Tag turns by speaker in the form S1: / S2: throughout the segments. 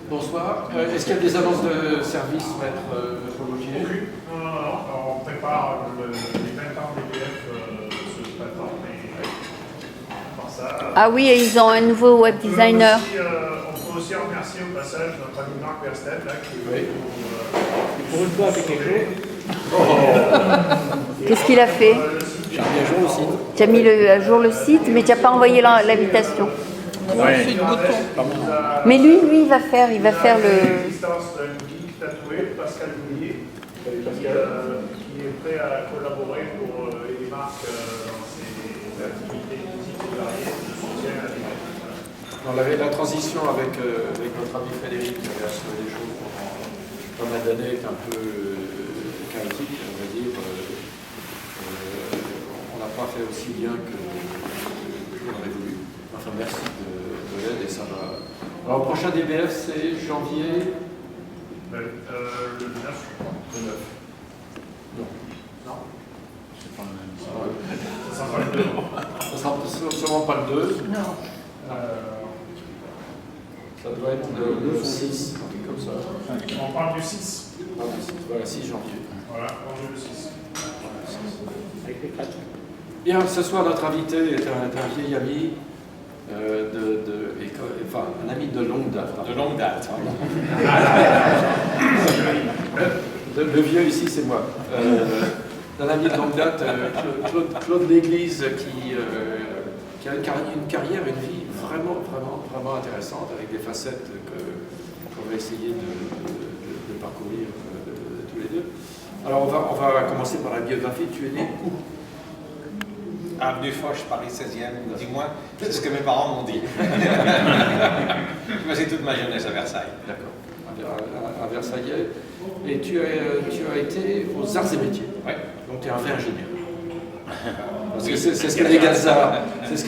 S1: Bonsoir. Est-ce qu'il y a des annonces de service, maître Rogier?
S2: Aucune. Non. On prépare les 20 ans d'EDF ce printemps, mais par ça.
S3: Ah oui, et ils ont un nouveau web designer.
S2: On peut aussi remercier au passage notre ami Marc Versted, là, qui est
S1: Pour une fois, fait quelque chose.
S3: Qu'est-ce qu'il a fait?
S1: J'ai mis à jour le site.
S3: Tu as mis à jour le site, mais tu n'as pas envoyé l'invitation.
S1: Ouais.
S3: Mais lui, il va faire le...
S2: L'existence d'un geek tatoué, Pascal Bouillet, qui est prêt à collaborer pour aider Marc dans ses activités physiques et variées de soutien à l'EDF.
S1: On avait la transition avec notre ami Frédéric qui avait assuré des choses pendant pas mal d'années, est un peu chaotique, on va dire. On n'a pas fait aussi bien que l'on aurait voulu. Enfin, merci de l'aide et ça va. Alors, le prochain DBF, c'est janvier.
S2: Le 9, je crois.
S1: Le 9. Non.
S2: Non.
S1: C'est pas le même.
S2: Ça sera le 2.
S1: Ça sera sûrement pas le 2.
S3: Non.
S1: Ça doit être le 6, un truc comme ça.
S2: On parle du 6.
S1: Voilà, 6 janvier.
S2: Voilà, on joue le 6.
S1: Bien, ce soir, notre invité est un vieil ami, enfin, un ami de longue date.
S4: De longue date.
S1: Le vieux ici, c'est moi. Un ami de longue date, Claude L'Église, qui a une carrière, une vie vraiment intéressante, avec des facettes qu'on va essayer de parcourir tous les deux. Alors, on va commencer par la biographie. Tu es né où?
S4: Avenue Foch, Paris 16e, dis-moi, c'est ce que mes parents m'ont dit. J'ai passé toute ma jeunesse à Versailles.
S1: D'accord, à Versailles. Et tu as été aux arts et métiers.
S4: Oui.
S1: Donc tu es un vrai ingénieur. Parce que c'est ce que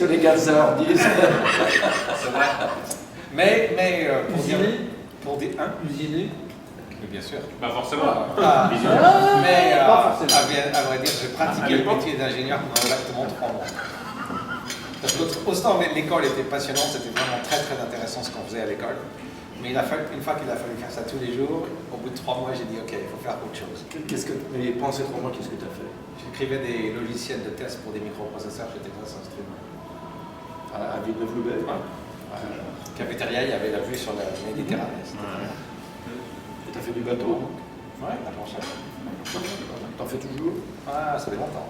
S1: les Gazards, disent.
S4: C'est vrai. Mais pour dire
S1: Usiné.
S4: Mais bien sûr.
S5: Pas forcément.
S4: Mais
S5: Pas forcément.
S4: à vrai dire, j'ai pratiqué le métier d'ingénieur pendant exactement 3 mois. Parce qu'autant l'école était passionnante, c'était vraiment très intéressant ce qu'on faisait à l'école. Mais une fois qu'il a fallu faire ça tous les jours, au bout de 3 mois, j'ai dit ok, il faut faire autre chose.
S1: Mais pendant ces 3 mois, qu'est-ce que tu as fait?
S4: J'écrivais des logiciels de test pour des microprocesseurs, j'étais très instrument.
S1: À Villeneuve-Loubet.
S4: Cafétéria, il y avait la vue sur la Méditerranée.
S1: Et tu as fait du bateau?
S4: Ouais, la planche à voile.
S1: T'en fais toujours?
S4: Ah, ça fait longtemps.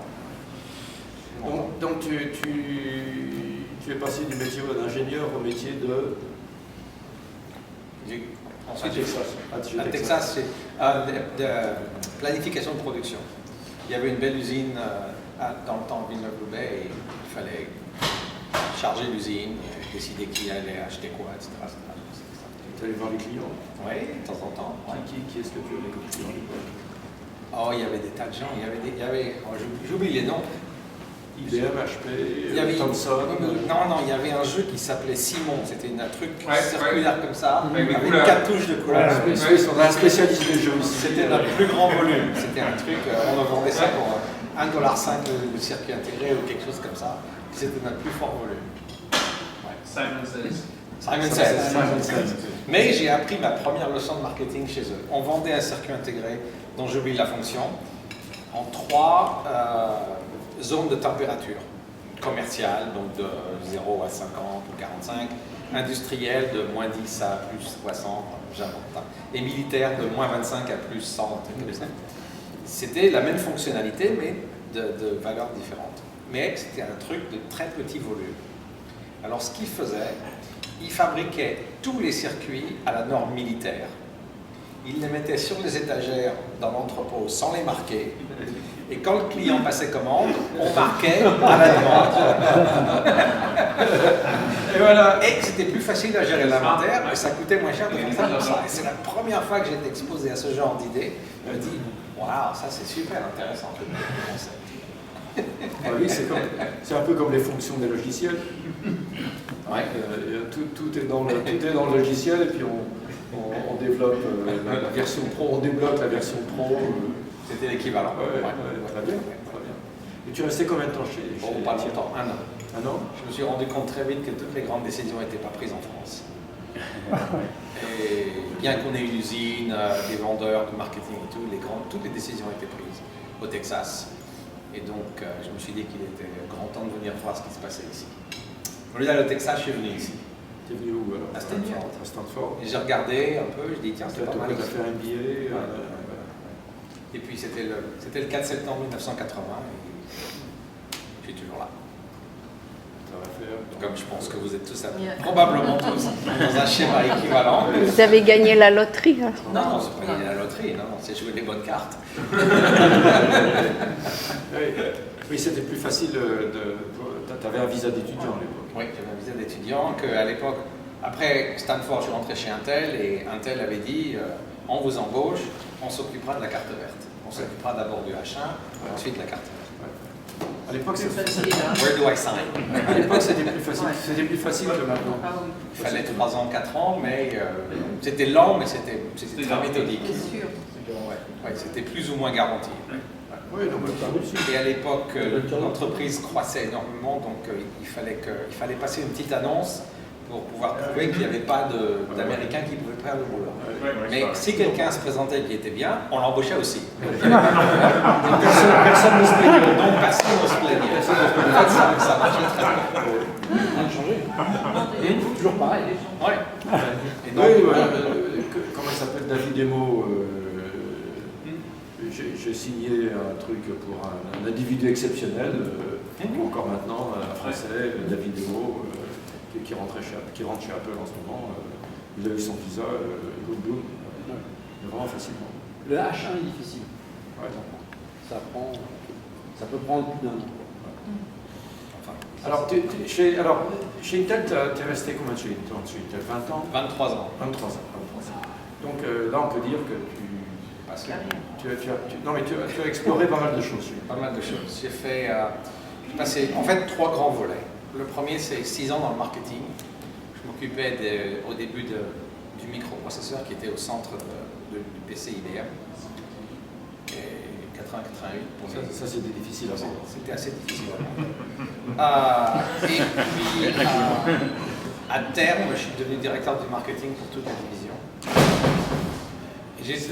S1: Donc tu es passé du métier d'ingénieur au métier de...
S4: Ensuite,
S1: à
S4: à Texas, c'est de planification de production. Il y avait une belle usine dans le temps de Villeneuve-Loubet et il fallait charger l'usine, décider qui allait acheter quoi, etc.
S1: Tu allais voir les clients?
S4: Oui, de temps en temps. Ouais.
S1: Qui est-ce que tu avais comme client à l'époque?
S4: Oh, il y avait des tas de gens. J'oublie les noms.
S1: IBM, HP,
S4: Il y avait
S1: Thomson.
S4: Non, il y avait un jeu qui s'appelait Simon. C'était un truc circulaire comme ça,
S5: avec
S4: avec 4 touches de couleurs.
S1: On a un spécialiste des jeux ici.
S4: C'était notre plus grand volume. C'était un truc, on en vendait ça pour $1,05 le circuit intégré ou quelque chose comme ça. C'était notre plus fort volume. Ouais.
S5: Simon Says.
S4: Simon Says. Mais j'ai appris ma première leçon de marketing chez eux. On vendait un circuit intégré dont j'oublie la fonction en 3 zones de température. Commerciale, donc de 0 à 50 ou 45. Industrielle, de moins 10 à plus 60, j'invente. Et militaire, de moins 25 à plus 100, comme ça. C'était la même fonctionnalité, mais de valeurs différentes. Mais c'était un truc de très petit volume. Alors ce qu'ils faisaient, ils fabriquaient tous les circuits à la norme militaire. Ils les mettaient sur les étagères dans l'entrepôt sans les marquer. Et quand le client passait commande, on marquait à la demande. Et voilà. Et c'était plus facile à gérer l'inventaire, et ça coûtait moins cher de faire ça comme ça. Et c'est la première fois que j'ai été exposé à ce genre d'idée. Je me dis, waouh, ça c'est super intéressant le concept.
S1: Ah oui, c'est un peu comme les fonctions des logiciels.
S4: Ouais.
S1: Tout est dans le logiciel et puis on développe la version pro, on débloque la version pro.
S4: C'était l'équivalent.
S1: Très bien. Et tu restais combien de temps chez
S4: Pas longtemps, 1 an.
S1: Un an?
S4: Je me suis rendu compte très vite que toutes les grandes décisions n'étaient pas prises en France. Et bien qu'on ait une usine, des vendeurs, du marketing et tout, toutes les décisions étaient prises au Texas. Et donc, je me suis dit qu'il était grand temps de venir voir ce qui se passait ici. Au lieu d'aller au Texas, je suis venu ici.
S1: Tu es venu où alors?
S4: À Stanford.
S1: À Stanford.
S4: Et j'ai regardé un peu, je dis tiens,
S1: Tu
S4: c'est pas mal.
S1: as fait un MBA.
S4: Et puis c'était le 4 septembre 1980 et je suis toujours là. Comme je pense que vous êtes tous, probablement tous, dans un schéma équivalent.
S3: Vous avez gagné la loterie. Hein.
S4: Non, c'est pas gagner la loterie, non, c'est jouer les bonnes cartes.
S1: Oui, c'était plus facile. Tu avais un visa d'étudiant à l'époque.
S4: Oui, j'avais un visa d'étudiant qu'à l'époque, après Stanford, je suis rentré chez Intel et Intel avait dit on vous embauche, on s'occupera de la carte verte. On s'occupera d'abord du H1, ensuite de la carte verte.
S1: À l'époque, c'était
S4: Where do I sign?
S1: À l'époque, c'était plus facile. C'était plus facile que maintenant.
S4: Il fallait 3 ans, 4 ans, mais c'était lent, mais c'était très méthodique. Ouais, c'était plus ou moins garanti.
S1: Oui, donc,
S4: et à l'époque, l'entreprise croissait énormément, donc il fallait passer une petite annonce pour pouvoir prouver qu'il n'y avait pas d'Américains qui pouvaient faire le boulot. Mais si quelqu'un se présentait qui était bien, on l'embauchait aussi. Personne ne se plaignait. Donc personne ne se plaignait. Ça marchait très bien.
S5: Rien de changé. Toujours pareil.
S4: Ouais.
S1: Et donc, comment il s'appelle, David Emo, j'ai signé un truc pour un individu exceptionnel, encore maintenant, un Français, David Emo, qui rentre chez Apple en ce moment. Il a eu son visa, boum, vraiment facilement.
S5: Le H1 est difficile.
S1: Ouais.
S5: Ça peut prendre plus d'un an.
S1: Alors, chez Intel, tu es resté combien de chez Intel? 20 ans?
S4: 23 ans.
S1: 23 ans. Donc là, on peut dire que tu as exploré pas mal de choses.
S4: Pas mal de choses. J'ai passé en fait 3 grands volets. Le premier, c'est 6 ans dans le marketing. Je m'occupais au début du microprocesseur qui était au centre du PC IBM. 80-88.
S1: Ça c'était difficile à voir.
S4: C'était assez difficile à voir. Et puis, à terme, je suis devenu directeur du marketing pour toute la division.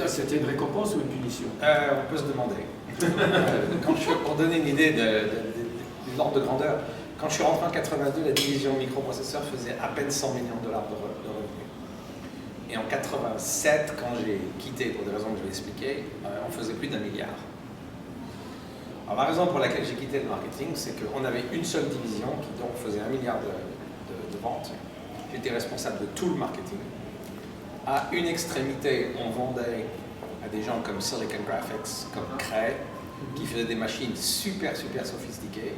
S1: C'était une récompense ou une punition?
S4: On peut se demander. Pour donner une idée de l'ordre de grandeur, quand je suis rentré en 82, la division microprocesseur faisait à peine 100 millions de dollars de revenus. Et en 87, quand j'ai quitté, pour des raisons que je vais expliquer, on faisait plus d'1 milliard. Alors la raison pour laquelle j'ai quitté le marketing, c'est qu'on avait une seule division qui donc faisait 1 milliard de ventes. J'étais responsable de tout le marketing. À une extrémité, on vendait à des gens comme Silicon Graphics, comme Cray, qui faisaient des machines super sophistiquées.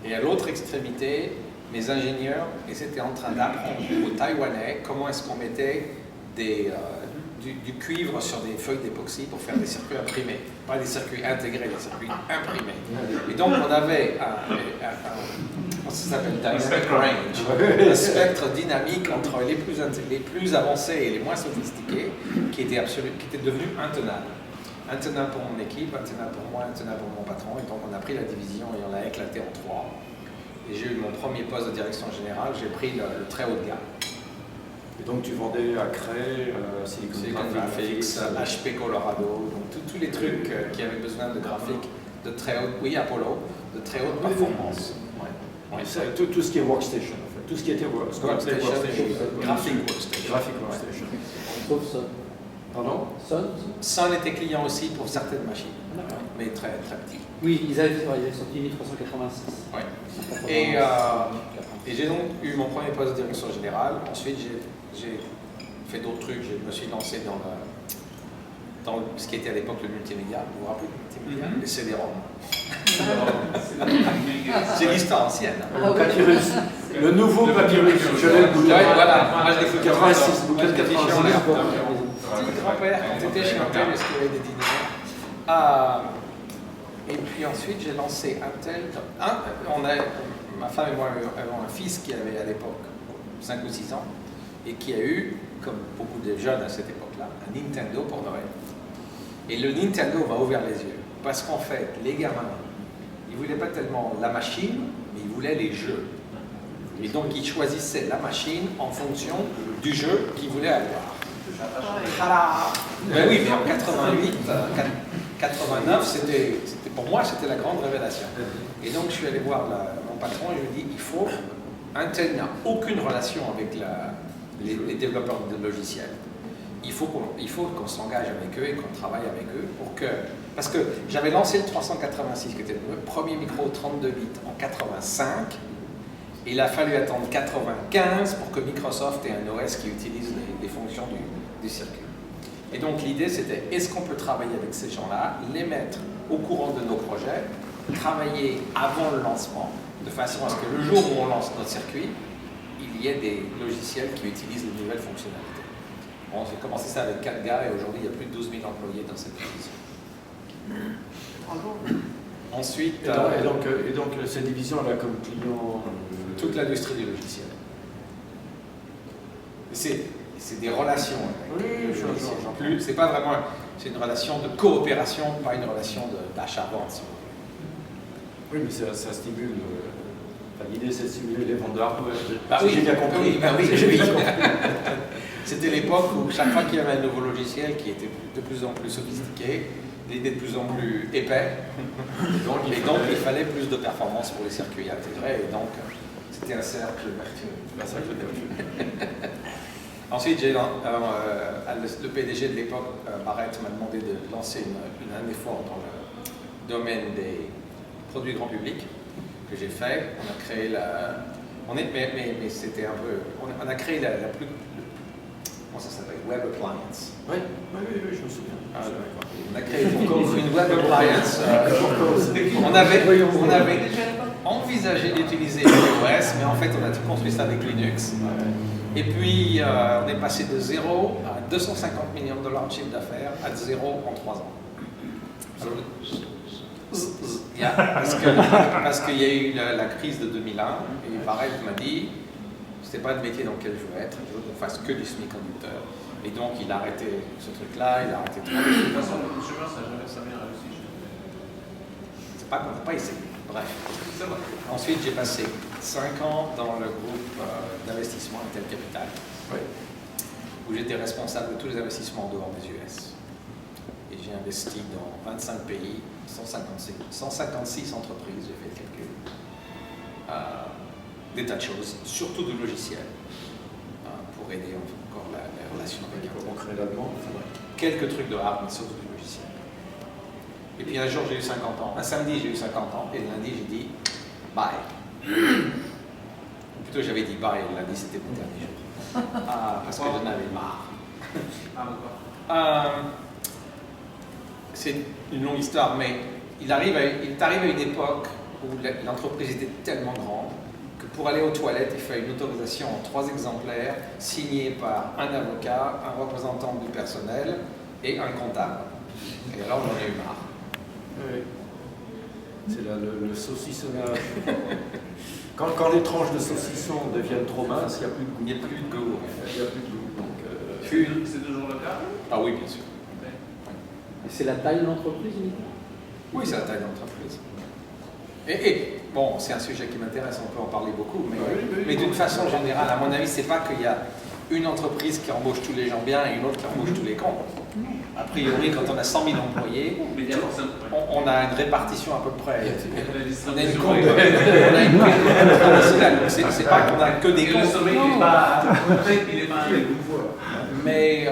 S4: Et à l'autre extrémité, mes ingénieurs étaient en train d'apprendre aux Taïwanais comment est-ce qu'on mettait du cuivre sur des feuilles d'époxy pour faire des circuits imprimés. Pas des circuits intégrés, des circuits imprimés. Et donc on avait ça s'appelle dynamic range, un spectre dynamique entre les plus avancés et les moins sophistiqués qui était devenu intenable. Intenable pour mon équipe, intenable pour moi, intenable pour mon patron. Et donc on a pris la division et on l'a éclaté en 3. Et j'ai eu mon premier poste de direction générale, j'ai pris le très haut de gamme.
S1: Et donc tu vendais à Cray,
S4: Silicon Graphics, HP Colorado, donc tous les trucs qui avaient besoin de graphiques de très haute, Apollo, de très haute performance.
S1: Ouais. Tout ce qui est workstation, en fait. Tout ce qui était workstation.
S4: Graphic workstation.
S5: Sauf Sun.
S1: Pardon?
S4: Sun était client aussi pour certaines machines, mais très petit.
S5: Oui, ils avaient sorti 1386.
S4: Ouais. Et j'ai donc eu mon premier poste de direction générale. Ensuite, j'ai fait d'autres trucs. Je me suis lancé dans ce qui était à l'époque le multimédia. Vous vous rappelez du multimédia? Les CD-ROM. C'est l'histoire ancienne.
S1: Le papyrus. Le nouveau papyrus. Je l'ai le bouquin.
S4: Voilà. Moi, je l'ai fait
S1: 86. Bouquin de 86.
S4: Petit grand-père, quand j'étais chez Intel, est-ce qu'il y avait des dîners? Et puis ensuite, j'ai lancé Intel. Ma femme et moi avons un fils qui avait à l'époque 5 ou 6 ans et qui a eu, comme beaucoup de jeunes à cette époque-là, un Nintendo pour Noël. Et le Nintendo m'a ouvert les yeux. Parce qu'en fait, les gamins, ils ne voulaient pas tellement la machine, mais ils voulaient les jeux. Et donc, ils choisissaient la machine en fonction du jeu qu'ils voulaient avoir. Ben oui, mais en 88, 89, c'était pour moi, c'était la grande révélation. Et donc, je suis allé voir mon patron et je lui ai dit, Intel n'a aucune relation avec les développeurs de logiciels. Il faut qu'on s'engage avec eux et qu'on travaille avec eux parce que j'avais lancé le 386, qui était le premier micro 32 bits en 85. Il a fallu attendre 95 pour que Microsoft ait un OS qui utilise les fonctions du circuit. Et donc l'idée c'était, est-ce qu'on peut travailler avec ces gens-là, les mettre au courant de nos projets, travailler avant le lancement, de façon à ce que le jour où on lance notre circuit, il y ait des logiciels qui utilisent les nouvelles fonctionnalités. Bon, j'ai commencé ça avec 4 gars et aujourd'hui il y a plus de 12 000 employés dans cette division. Ensuite,
S1: et donc cette division elle a comme client
S4: toute l'industrie du logiciel. C'est des relations.
S1: Oui,
S4: c'est pas vraiment, c'est une relation de coopération, pas une relation d'achat-vente.
S1: Oui, mais ça stimule. L'idée, c'est de stimuler les ventes de hardware.
S4: J'ai
S1: bien compris.
S4: Oui. C'était l'époque où chaque fois qu'il y avait un nouveau logiciel qui était de plus en plus sophistiqué, il était de plus en plus épais, et donc il fallait plus de performance pour les circuits intégrés, et donc c'était un cercle vertueux. Ensuite, le PDG de l'époque, Barrett, m'a demandé de lancer un effort dans le domaine des produits grand public, que j'ai fait. On a créé mais c'était un peu... On a créé la plus... Comment ça s'appelle? Web Appliance.
S1: Oui, je me souviens.
S4: On a créé une Web Appliance. On avait envisagé d'utiliser iOS, mais en fait, on a tout construit ça avec Linux. Et puis, on est passé de 0 à 250 millions de dollars de chiffre d'affaires à 0 en 3 ans. Parce qu'il y a eu la crise de 2001, et Barrett m'a dit, c'était pas le métier dans lequel je veux être, je veux qu'on fasse que du semi-conducteur. Et donc, il a arrêté ce truc-là, il a arrêté tout.
S2: De toute façon, le chemin, ça n'a jamais réussi.
S4: C'est pas qu'on n'a pas essayé. Bref. Ensuite, j'ai passé 5 ans dans le groupe d'investissement Intel Capital, où j'étais responsable de tous les investissements en dehors des US. Et j'ai investi dans 25 pays, 156 entreprises, j'ai fait le calcul. Des tas de choses, surtout du logiciel, pour aider encore la relation avec Intel.
S1: On crée l'allemand.
S4: Quelques trucs de hard, mais surtout du logiciel. Et puis un jour j'ai eu 50 ans, un samedi j'ai eu 50 ans, et le lundi j'ai dit bye. Ou plutôt j'avais dit bye, et le lundi c'était mon dernier jour. Parce que j'en avais marre. C'est une longue histoire, mais il est arrivé à une époque où l'entreprise était tellement grande que pour aller aux toilettes, il fallait une autorisation en 3 exemplaires signée par un avocat, un représentant du personnel et un comptable. Et alors j'en ai eu marre.
S1: Oui. C'est le saucissonnage. Quand les tranches de saucisson deviennent trop minces, il n'y a plus de goût. Il n'y a plus de goût. Donc,
S2: c'est toujours le cas?
S4: Ah oui, bien sûr.
S5: Et c'est la taille de l'entreprise uniquement?
S4: Oui, c'est la taille de l'entreprise. Et bon, c'est un sujet qui m'intéresse, on peut en parler beaucoup, mais d'une façon générale, à mon avis, c'est pas qu'il y a une entreprise qui embauche tous les gens bien et une autre qui embauche tous les cons. A priori, quand on a 100 000 employés, on a une répartition à peu près. On a une courbe internationale. C'est pas qu'on a que des cons. Mais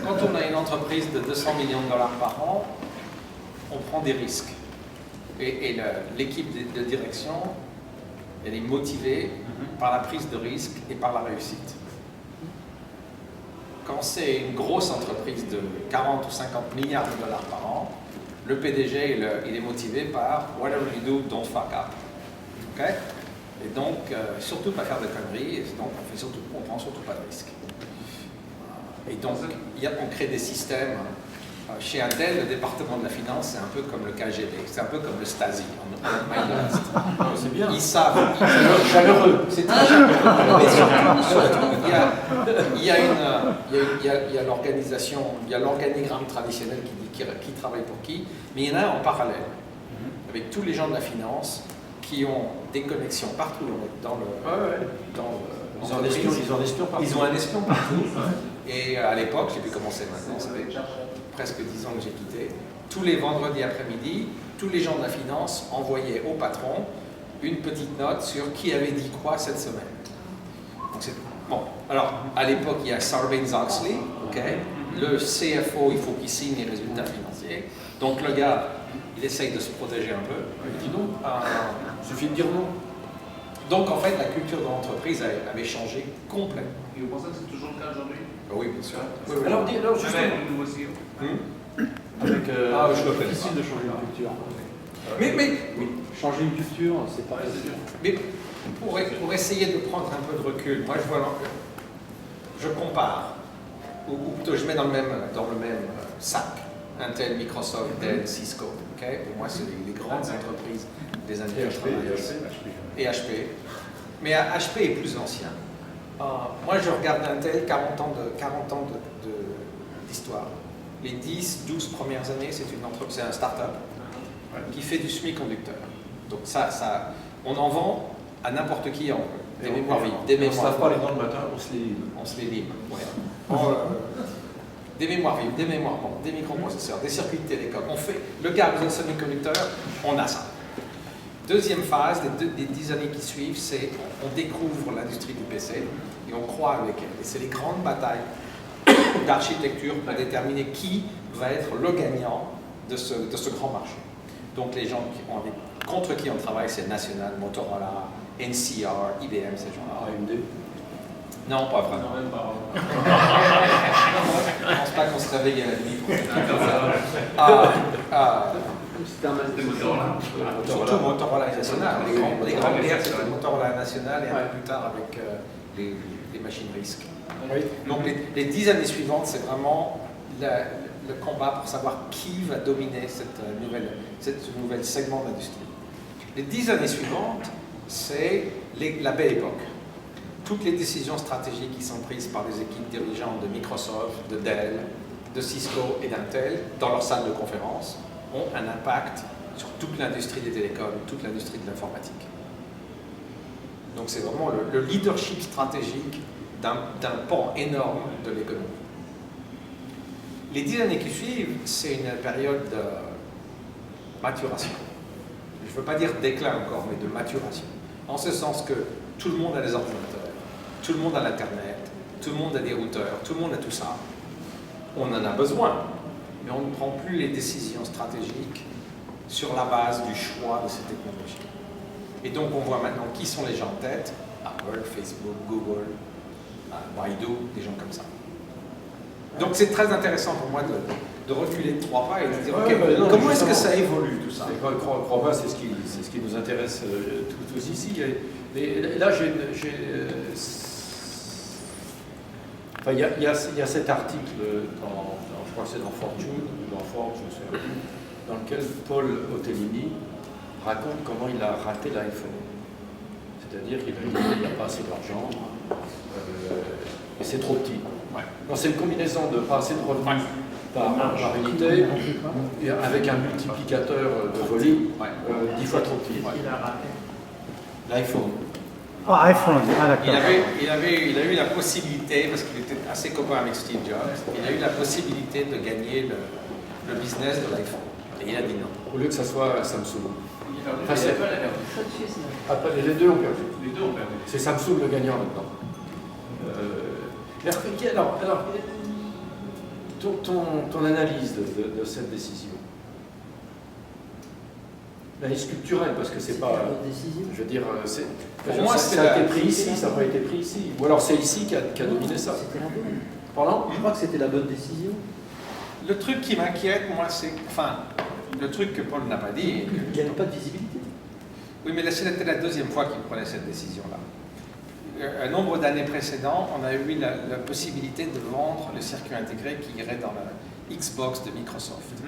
S4: quand on a une entreprise de 200 millions de dollars par an, on prend des risques. Et l'équipe de direction, elle est motivée par la prise de risque et par la réussite. Quand c'est une grosse entreprise de 40 ou 50 milliards de dollars par an, le PDG, il est motivé par « whatever you do, don't fuck up ». Okay? Et donc, surtout pas faire de conneries, et donc on prend surtout pas de risques. Et donc, on crée des systèmes. Chez Intel, le département de la finance, c'est un peu comme le KGB, c'est un peu comme le Stasi en Allemagne de l'Est.
S1: c'est bien.
S4: Ils savent.
S1: Chaleureux.
S4: C'est très chaleureux. Mais surtout, il y a l'organisation, il y a l'organigramme traditionnel qui dit qui travaille pour qui, mais il y en a un en parallèle, avec tous les gens de la finance qui ont des connexions partout dans
S1: Ils ont un espion partout.
S4: Ils ont un espion partout. Et à l'époque, je ne sais plus comment c'est maintenant, ça fait presque 10 ans que j'ai quitté. Tous les vendredis après-midi, tous les gens de la finance envoyaient au patron une petite note sur qui avait dit quoi cette semaine. Donc bon, alors à l'époque, il y a Sarbanes-Oxley, ok. Le CFO, il faut qu'il signe les résultats financiers. Donc le gars, il essaye de se protéger un peu.
S1: Il dit non. Il suffit de dire non.
S4: Donc en fait, la culture de l'entreprise avait changé complètement.
S2: Et vous pensez que c'est toujours le cas aujourd'hui?
S4: Oui, bien sûr.
S1: Alors, justement,
S2: Nous aussi.
S1: avec,
S4: Je le fais.
S5: difficile de changer une culture.
S4: Mais
S5: Changer une culture, c'est pas facile.
S4: Mais pour essayer de prendre un peu de recul, moi je compare, ou plutôt je mets dans le même sac, Intel, Microsoft, Dell, Cisco. Okay? Pour moi, c'est les grandes entreprises des années 90. Et HP. Mais HP est plus ancien. Moi, je regarde Intel, 40 ans d'histoire. Les 10-12 premières années, c'est un start-up qui fait du semi-conducteur. Donc on en vend à n'importe qui en des mémoires vives.
S1: On ne se lave pas les dents le matin, on se les lime.
S4: On se les lime. Ouais. Des mémoires vives, des mémoires mortes, des microprocesseurs, des circuits de télécom. Le gars a besoin de semi-conducteur, on a ça. Deuxième phase, des 10 années qui suivent, c'est on découvre l'industrie du PC et on croit avec elle. Et c'est les grandes batailles d'architecture pour déterminer qui va être le gagnant de ce grand marché. Donc les gens contre qui on travaille, c'est National, Motorola, NCR, IBM, ces gens-là.
S1: AMD.
S4: Non, pas vraiment.
S2: Non, même pas.
S4: Je ne pense pas qu'on se réveille à la nuit.
S5: C'était un masque.
S4: Surtout Motorola et National. Les grandes guerres, c'était Motorola National et un peu plus tard avec les machines RISC. Donc les 10 années suivantes, c'est vraiment le combat pour savoir qui va dominer cette nouvelle segment d'industrie. Les 10 années suivantes, c'est la belle époque. Toutes les décisions stratégiques qui sont prises par les équipes dirigeantes de Microsoft, de Dell, de Cisco et d'Intel dans leur salle de conférence ont un impact sur toute l'industrie des télécoms, toute l'industrie de l'informatique. Donc c'est vraiment le leadership stratégique d'un pan énorme de l'économie. Les 10 années qui suivent, c'est une période de maturation. Je ne veux pas dire déclin encore, mais de maturation. En ce sens que tout le monde a des ordinateurs, tout le monde a l'Internet, tout le monde a des routeurs, tout le monde a tout ça. On en a besoin, mais on ne prend plus les décisions stratégiques sur la base du choix de ces technologies. Et donc on voit maintenant qui sont les gens en tête, Apple, Facebook, Google, Baidu, des gens comme ça. Donc c'est très intéressant pour moi de reculer de 3 pas et de dire comment est-ce que ça évolue tout ça?
S1: Crois pas, c'est ce qui nous intéresse tous ici. Et là, il y a cet article je crois que c'est dans Fortune, ou dans Forbes, je ne sais pas, dans lequel Paul Otellini raconte comment il a raté l'iPhone. C'est-à-dire qu'il n'a pas assez d'argent, et c'est trop petit. Non, c'est une combinaison de pas assez de revenus par unité, et avec un multiplicateur de volume 10 fois trop petit. L'iPhone.
S6: Ah, iPhone, d'accord.
S4: Il a eu la possibilité, parce qu'il était assez copain avec Steve Jobs, il a eu la possibilité de gagner le business de l'iPhone. Et il a dit non. Au lieu que ça soit Samsung.
S1: Enfin, les deux ont perdu. C'est Samsung le gagnant maintenant. Alors, ton analyse de cette décision, l'analyse culturelle, parce que c'est pas. Je veux dire, pour moi, ça a été pris ici, ça n'a pas été pris ici. Ou alors c'est ici qui a dominé ça.
S5: C'était la bonne.
S1: Pardon ?
S5: Je crois que c'était la bonne décision.
S4: Le truc qui m'inquiète, moi, c'est. Enfin, le truc que Paul n'a pas dit.
S5: Il n'y avait pas de visibilité.
S4: Oui, mais c'était la deuxième fois qu'il prenait cette décision-là. Un nombre d'années précédentes, on a eu la possibilité de vendre le circuit intégré qui irait dans la Xbox de Microsoft.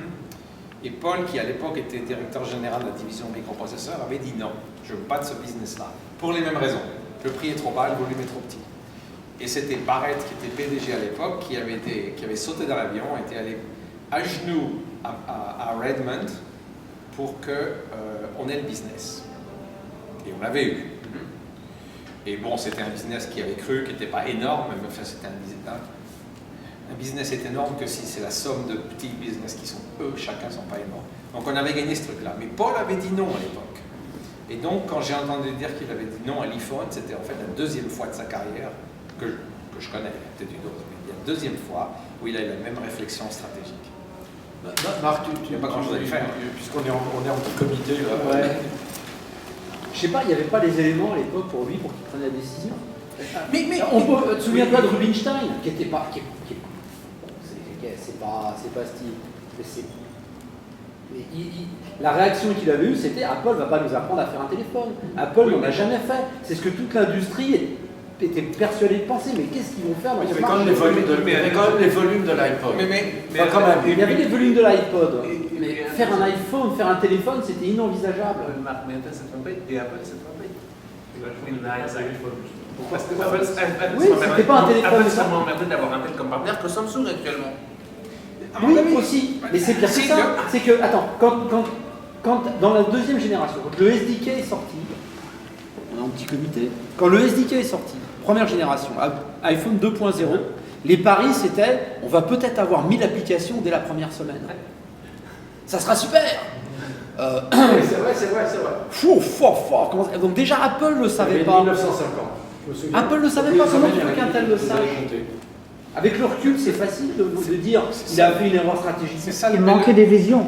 S4: Et Paul, qui à l'époque était directeur général de la division microprocesseurs, avait dit non, je ne veux pas de ce business-là. Pour les mêmes raisons. Le prix est trop bas, le volume est trop petit. Et c'était Barrett, qui était PDG à l'époque, qui avait sauté dans l'avion, était allé à genoux à Redmond pour qu'on ait le business. Et on l'avait eu. Et bon, c'était un business qui avait cru, qui n'était pas énorme, mais enfin, c'était un business est énorme que si c'est la somme de petits business qui sont, eux, chacun, sont pas énormes. Donc on avait gagné ce truc-là. Mais Paul avait dit non à l'époque. Et donc, quand j'ai entendu dire qu'il avait dit non à l'iPhone, c'était en fait la deuxième fois de sa carrière que je connais, peut-être une autre, mais il y a la deuxième fois où il a eu la même réflexion stratégique.
S1: Marc,
S4: Il n'y a pas grand-chose à lui faire.
S1: Puisqu'on est en petit comité, là.
S5: Ouais. Je sais pas, il n'y avait pas les éléments à l'époque pour lui pour qu'il prenne la décision.
S4: Mais
S5: Tu te souviens pas de Rubinstein, qui était pas. C'est pas Steve. Mais la réaction qu'il avait eue, c'était Apple va pas nous apprendre à faire un téléphone. Apple n'en a jamais fait. C'est ce que toute l'industrie était persuadée de penser. Mais qu'est-ce qu'ils vont faire dans
S1: Il y
S5: ce
S1: avait quand même
S5: marché?
S1: les volumes de l'iPod.
S4: Mais
S1: Quand même.
S5: Il y avait les volumes de l'iPod. Mais faire un iPhone, faire un téléphone, c'était inenvisageable.
S7: Marc, mais Apple s'est trompé et Apple s'est trompé. Il n'a rien fait. Parce que
S5: Oui, c'était pas un téléphone.
S7: Apple s'est emmerdé d'avoir un tel comme partenaire que Samsung actuellement.
S5: Oui, aussi. Mais c'est pire que ça. C'est que, attends, quand dans la deuxième génération, quand le SDK est sorti, on est en petit comité, quand le SDK est sorti, première génération, iPhone 2.0, les paris c'était, on va peut-être avoir 1000 applications dès la première semaine. Ça sera super.
S1: C'est vrai.
S5: Fort. Donc déjà Apple ne le savait pas.
S1: 1950. Je me souviens.
S5: Apple ne savait pas, comment tu veux qu'un tel le
S1: Vous
S5: sache?
S1: avez compté.
S5: Avec le recul, c'est facile de dire il a fait une erreur stratégique.
S4: c'est ça
S3: Il manquait des visions.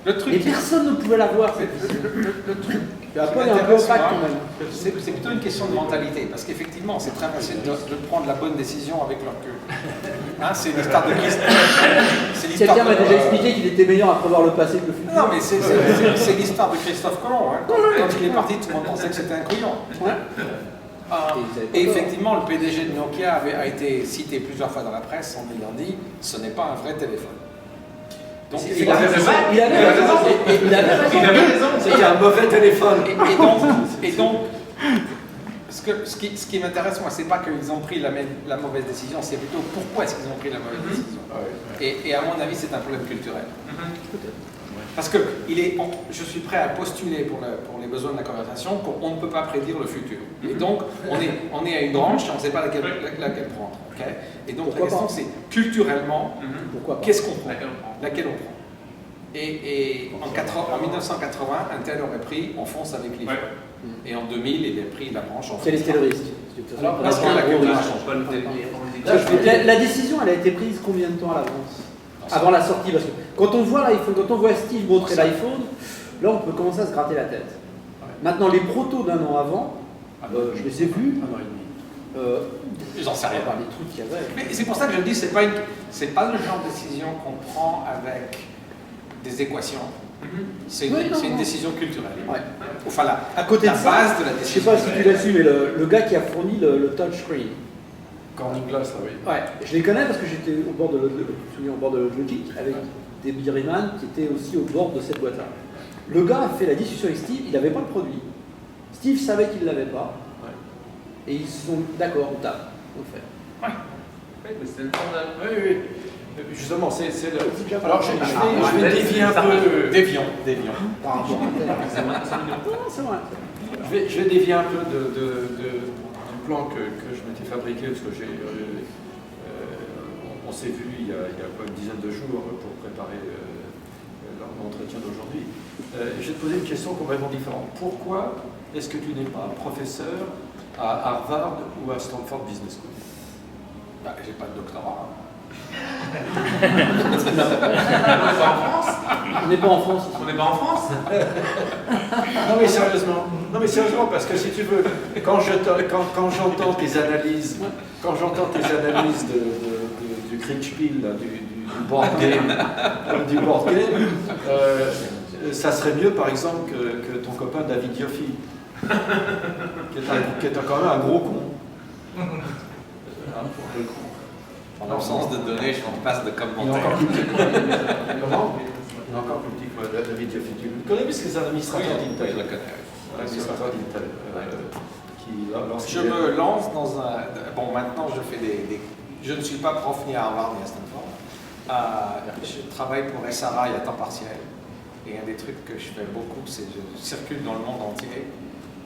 S4: le truc.
S5: Et personne ne pouvait l'avoir.
S4: Le truc.
S5: Apple est un peu opaque quand même.
S4: C'est plutôt une question de mentalité, parce qu'effectivement, c'est très facile de prendre la bonne décision avec le recul. Hein, c'est l'histoire de
S5: Quelqu'un m'a déjà expliqué qu'il était meilleur à prévoir le passé que le futur.
S4: Non, mais c'est l'histoire de Christophe Colomb. Hein. Quand il est parti, tout le monde pensait que c'était un couillon.
S5: Ouais.
S4: Et effectivement, le PDG de Nokia a été cité plusieurs fois dans la presse en ayant dit « ce n'est pas un vrai téléphone ». Donc,
S7: Il avait raison.
S5: Il avait raison.
S1: C'était un mauvais téléphone.
S4: Et donc, ce qui m'intéresse, moi, c'est pas qu'ils ont pris la mauvaise décision, c'est plutôt pourquoi est-ce qu'ils ont pris la mauvaise décision. Et à mon avis, c'est un problème culturel. Parce que je suis prêt à postuler pour les besoins de la conversation qu'on ne peut pas prédire le futur. Et donc, on est à une branche et on ne sait pas laquelle prendre. Okay, et donc, la question, c'est culturellement, qu'est-ce qu'on prend? Laquelle on prend? Et en 1980, Intel aurait pris, on fonce avec l'iPhone. Et en 2000, il a pris la branche en
S5: Quel était le risque?
S4: Alors, parce que la culture a changé.
S5: La décision, elle a été prise combien de temps à l'avance? Avant la sortie, parce que quand on voit l'iPhone, quand on voit Steve montrer l'iPhone, là on peut commencer à se gratter la tête. Maintenant, les protos d'un an avant, je les ai vus.
S4: J'en sais rien.
S5: Les trucs qu'il y avait.
S4: Mais c'est pour ça que je dis, c'est pas le genre de décision qu'on prend avec des équations. C'est une décision culturelle.
S5: Ouais.
S4: Enfin,
S5: à côté de ça,
S4: base de la
S5: je sais
S4: décision.
S5: pas si tu l'as su, mais le gars qui a fourni le touchscreen.
S1: Corning Glass, oui.
S5: Ouais, je les connais parce que j'étais au bord de Logic avec Debbie Riemann qui était aussi au bord de cette boîte-là. Le gars a fait la discussion avec Steve, il n'avait pas le produit. Steve savait qu'il ne l'avait pas. Et ils se sont d'accord, on tape, on le fait.
S7: Oui, mais c'était le temps de...
S1: Oui. Justement, c'est le... Alors, je vais dévier un peu...
S4: Dévions.
S5: Par rapport à Intel. Non, c'est vrai.
S1: Je vais dévier un peu du plan que je m'étais fabriqué, parce que on s'est vu il y a quoi, une dizaine de jours pour préparer l'entretien d'aujourd'hui. Je vais te poser une question complètement différente. Pourquoi est-ce que tu n'es pas professeur à Harvard ou à Stanford Business School?
S4: J'ai pas de doctorat.
S5: On n'est pas en France.
S7: On n'est pas en France.
S1: Non mais sérieusement, parce que si tu veux, quand j'entends tes analyses, du Kriegspiel, du board game, ça serait mieux par exemple que ton copain David Yoffie, qui est quand même un gros con.
S4: En l'absence de données, je m'en passe de
S1: Il est
S4: commentaires.
S1: encore plus petit que moi. Comment? Il est encore plus petit que moi, David Yoffie. Tu le connais, puisque c'est un administrateur d'Intel.
S4: Je le connais.
S1: Administrateur d'Intel.
S4: Je me lance dans un... Bon, maintenant, je fais je ne suis pas prof ni à Harvard ni à Stanford. Je travaille pour SRI à temps partiel. Et un des trucs que je fais beaucoup, c'est que je circule dans le monde entier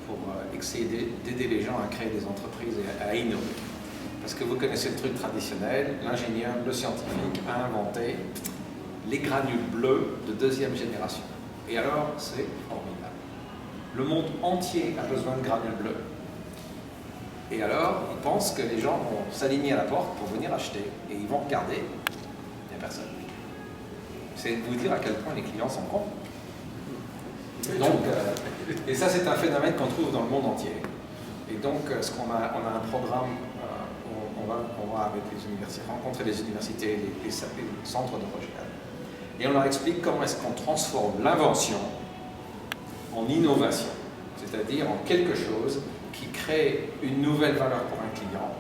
S4: pour essayer d'aider les gens à créer des entreprises et à innover. Parce que vous connaissez le truc traditionnel, l'ingénieur, le scientifique a inventé les granules bleus de deuxième génération. Et alors, c'est formidable. Le monde entier a besoin de granules bleues. Et alors, ils pensent que les gens vont s'aligner à la porte pour venir acheter. Et ils vont regarder, il n'y a personne. C'est de vous dire à quel point les clients sont cons. Donc, et ça, c'est un phénomène qu'on trouve dans le monde entier. Et donc, on a un programme, on va avec les universités, rencontrer les universités, les centres de recherche. Et on leur explique comment est-ce qu'on transforme l'invention en innovation, c'est-à-dire en quelque chose qui crée une nouvelle valeur pour un client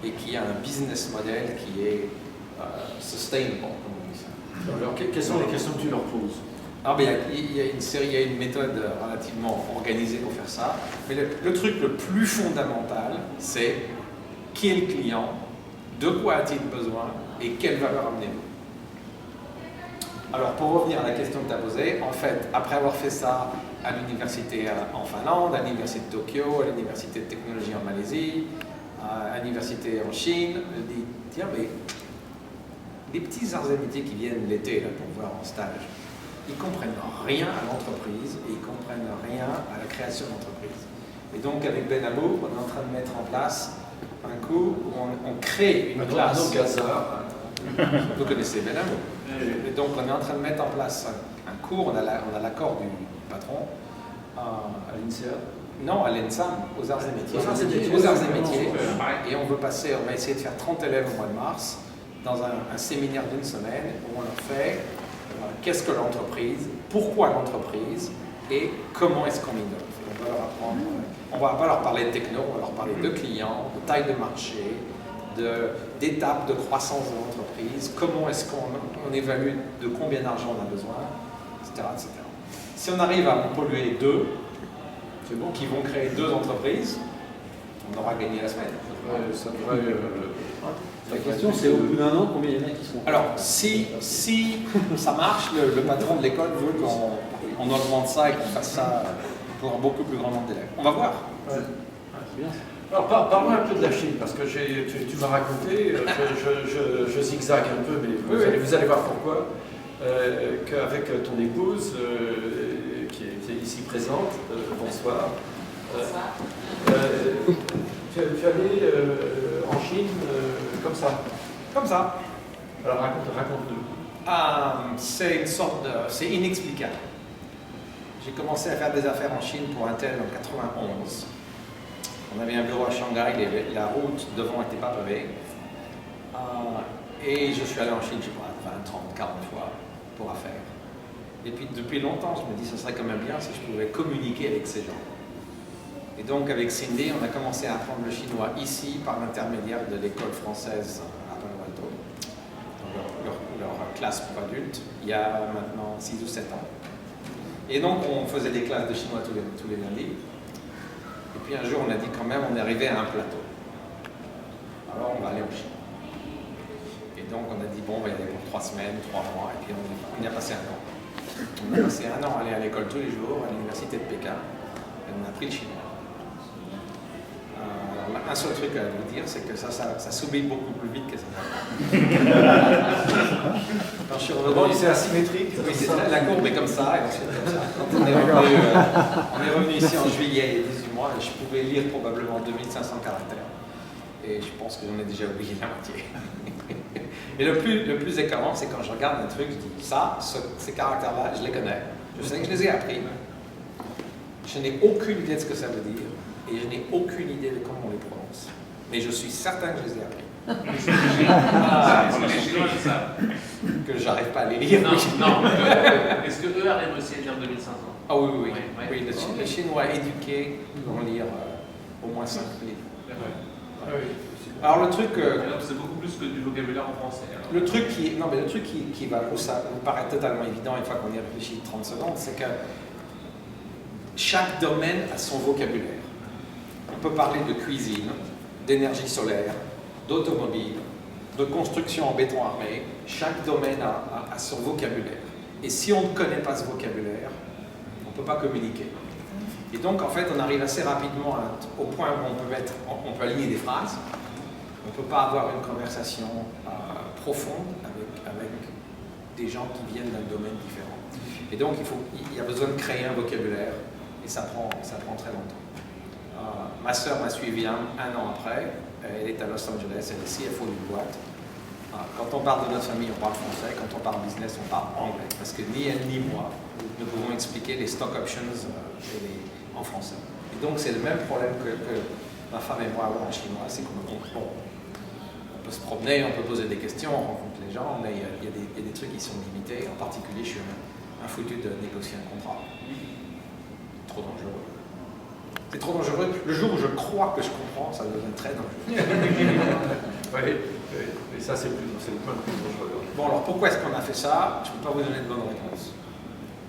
S4: et qui a un business model qui est sustainable, comme on dit ça.
S1: Alors, quelles sont les questions que tu leur poses?
S4: Alors, il y a une méthode relativement organisée pour faire ça, mais le truc le plus fondamental, c'est qui est le client, de quoi a-t-il besoin et quelle valeur amenez-vous. Alors, pour revenir à la question que tu as posée, en fait, après avoir fait ça à l'université en Finlande, à l'université de Tokyo, à l'université de technologie en Malaisie, à l'université en Chine, je dis, tiens, mais les petits arts et métiers qui viennent l'été là, pour voir en stage, ils ne comprennent rien à l'entreprise et ils ne comprennent rien à la création d'entreprise. Et donc, avec Ben Amour, on est en train de mettre en place un cours où on crée une classe. Vous connaissez Ben Amour. Et donc, on est en train de mettre en place un cours, on a l'accord du patron.
S1: À l'INSEAD?
S4: Non, à l'ENSAM, aux arts et métiers.
S1: Aux arts et métiers.
S4: Et on va essayer de faire 30 élèves au mois de mars dans un séminaire d'une semaine où on leur fait qu'est-ce que l'entreprise, pourquoi l'entreprise et comment est-ce qu'on innove. On va leur apprendre, on ne va pas leur parler de techno, on va leur parler de clients, de taille de marché, d'étapes de croissance de l'entreprise, comment est-ce qu'on évalue de combien d'argent on a besoin, etc., etc. Si on arrive à en polluer 2, c'est bon, qui vont créer 2 entreprises, on aura gagné la semaine.
S1: Ça devrait,
S5: La question, c'est au bout d'un an, combien il y en a qui sont.
S4: Alors, si ça marche, le patron de l'école veut qu'on augmente ça et qu'on fasse ça pour un beaucoup plus grand nombre d'élèves. On va voir.
S1: Ouais.
S5: C'est bien ça.
S1: Alors, parle-moi un peu de la Chine, parce que tu m'as raconté, je zigzague un peu, mais vous allez voir pourquoi, qu'avec ton épouse, qui est ici présente, bonsoir, tu allais en Chine comme ça.
S4: Comme ça.
S1: Alors raconte-nous.
S4: C'est une sorte de... C'est inexplicable. J'ai commencé à faire des affaires en Chine pour Intel en 91. On avait un bureau à Shanghai, la route devant n'était pas pavée. Et je suis allé en Chine, je sais pas, 20, 30, 40 fois pour affaires. Et puis depuis longtemps, je me dis, ce serait quand même bien si je pouvais communiquer avec ces gens. Et donc avec Cindy, on a commencé à apprendre le chinois ici par l'intermédiaire de l'école française à Palo Alto, leur classe pour adultes, il y a maintenant 6 ou 7 ans. Et donc on faisait des classes de chinois tous les lundis. Et puis un jour on a dit quand même, on est arrivé à un plateau. Alors on va aller en Chine. Et donc on a dit bon, on va y aller pour 3 semaines, 3 mois, et puis on y a passé 1 an. On a passé 1 an à aller à l'école tous les jours, à l'université de Pékin, et on a appris le chinois. Un seul truc à vous dire, c'est que ça s'oublie beaucoup plus vite que ça. Quand je suis revenu,
S1: C'est asymétrique.
S4: oui, la courbe est comme ça, et ensuite comme ça. Quand on est revenu ici en juillet, il y a 18 mois, je pouvais lire probablement 2500 caractères. Et je pense que j'en ai déjà oublié la moitié. Et le plus écœurant, c'est quand je regarde un truc, je dis ces caractères-là, je les connais. Je sais que je les ai appris. Je n'ai aucune idée de ce que ça veut dire. Et je n'ai aucune idée de comment on les prononce. Mais je suis certain que je les ai appris.
S7: Les Chinois, c'est ça.
S4: Que j'arrive pas à les lire.
S7: Non. Est-ce que eux arrivent aussi à lire 2500?
S4: Ah oui, oui.
S7: Ouais.
S4: Oui, les Chinois éduqués vont lire au moins 5 livres. Alors le truc...
S7: c'est beaucoup plus que du vocabulaire en français. Alors.
S4: Le truc qui va vous paraître totalement évident une fois qu'on y réfléchit 30 secondes, c'est que chaque domaine a son vocabulaire. On peut parler de cuisine, d'énergie solaire, d'automobile, de construction en béton armé. Chaque domaine a son vocabulaire. Et si on ne connaît pas ce vocabulaire, on ne peut pas communiquer. Et donc, en fait, on arrive assez rapidement au point où on peut aligner des phrases. On ne peut pas avoir une conversation profonde avec des gens qui viennent d'un domaine différent. Et donc, il y a besoin de créer un vocabulaire, et ça prend très longtemps. Ma sœur m'a suivi un an après, elle est à Los Angeles, elle est CFO d'une boîte. Quand on parle de notre famille, on parle français, quand on parle business, on parle anglais, parce que ni elle ni moi ne pouvons expliquer les stock options en français. Et donc, c'est le même problème que ma femme et moi avons en chinois, c'est qu'on peut se promener, on peut poser des questions, on rencontre les gens, mais il y a des trucs qui sont limités. En particulier, je suis un foutu de négocier un contrat. Trop dangereux. C'est trop dangereux. Le jour où je crois que je comprends, ça devient très dangereux.
S1: Oui, et ça, c'est le point le plus dangereux.
S4: Bon, alors pourquoi est-ce qu'on a fait ça? Je ne peux pas vous donner de bonne réponse.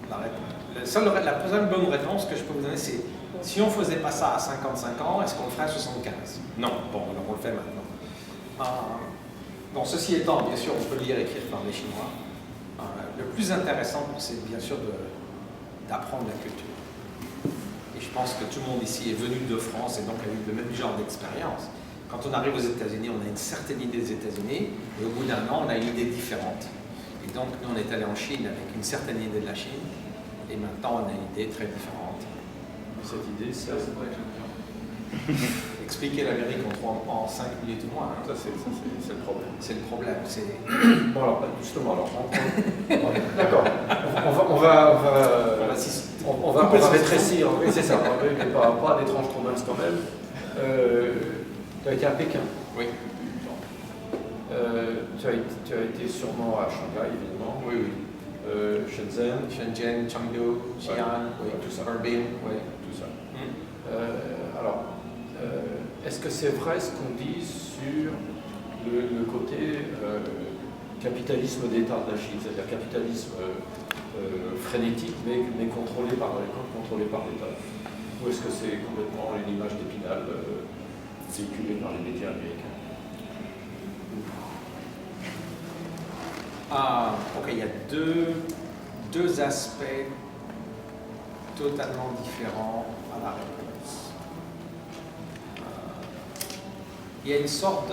S4: La seule bonne réponse que je peux vous donner, c'est si on ne faisait pas ça à 55 ans, est-ce qu'on le ferait à 75? Non. Bon, alors on le fait maintenant. Bon, ceci étant, bien sûr, on peut lire et écrire par les Chinois. Le plus intéressant, c'est bien sûr d'apprendre la culture. Et je pense que tout le monde ici est venu de France et donc a eu le même genre d'expérience. Quand on arrive aux États-Unis, on a une certaine idée des États-Unis, et au bout d'un an, on a une idée différente. Et donc, nous, on est allé en Chine avec une certaine idée de la Chine, et maintenant, on a une idée très différente.
S1: Cette idée, ça pourrait être
S4: Expliquer l'Amérique en 5 minutes ou moins.
S1: Ça, c'est le problème.
S4: C'est le problème.
S1: Bon, alors, justement, d'accord. On va rétrécir. Oui, c'est ça. Mais pas d'étranges provinces quand même. Tu as été à Pékin.
S4: Oui.
S1: Tu as été sûrement à Shanghai, évidemment.
S4: Oui, oui.
S1: Shenzhen,
S4: Chengdu, Xi'an,
S1: oui, tout ça.
S4: Harbin.
S1: Oui, tout ça. Alors, est-ce que c'est vrai ce qu'on dit sur le côté capitalisme d'État de la Chine, c'est-à-dire capitalisme frénétique mais contrôlé par l'État? Ou est-ce que c'est complètement une image d'Épinal véhiculée par les médias américains?
S4: Ok, il y a deux aspects totalement différents à la réponse. Il y a une sorte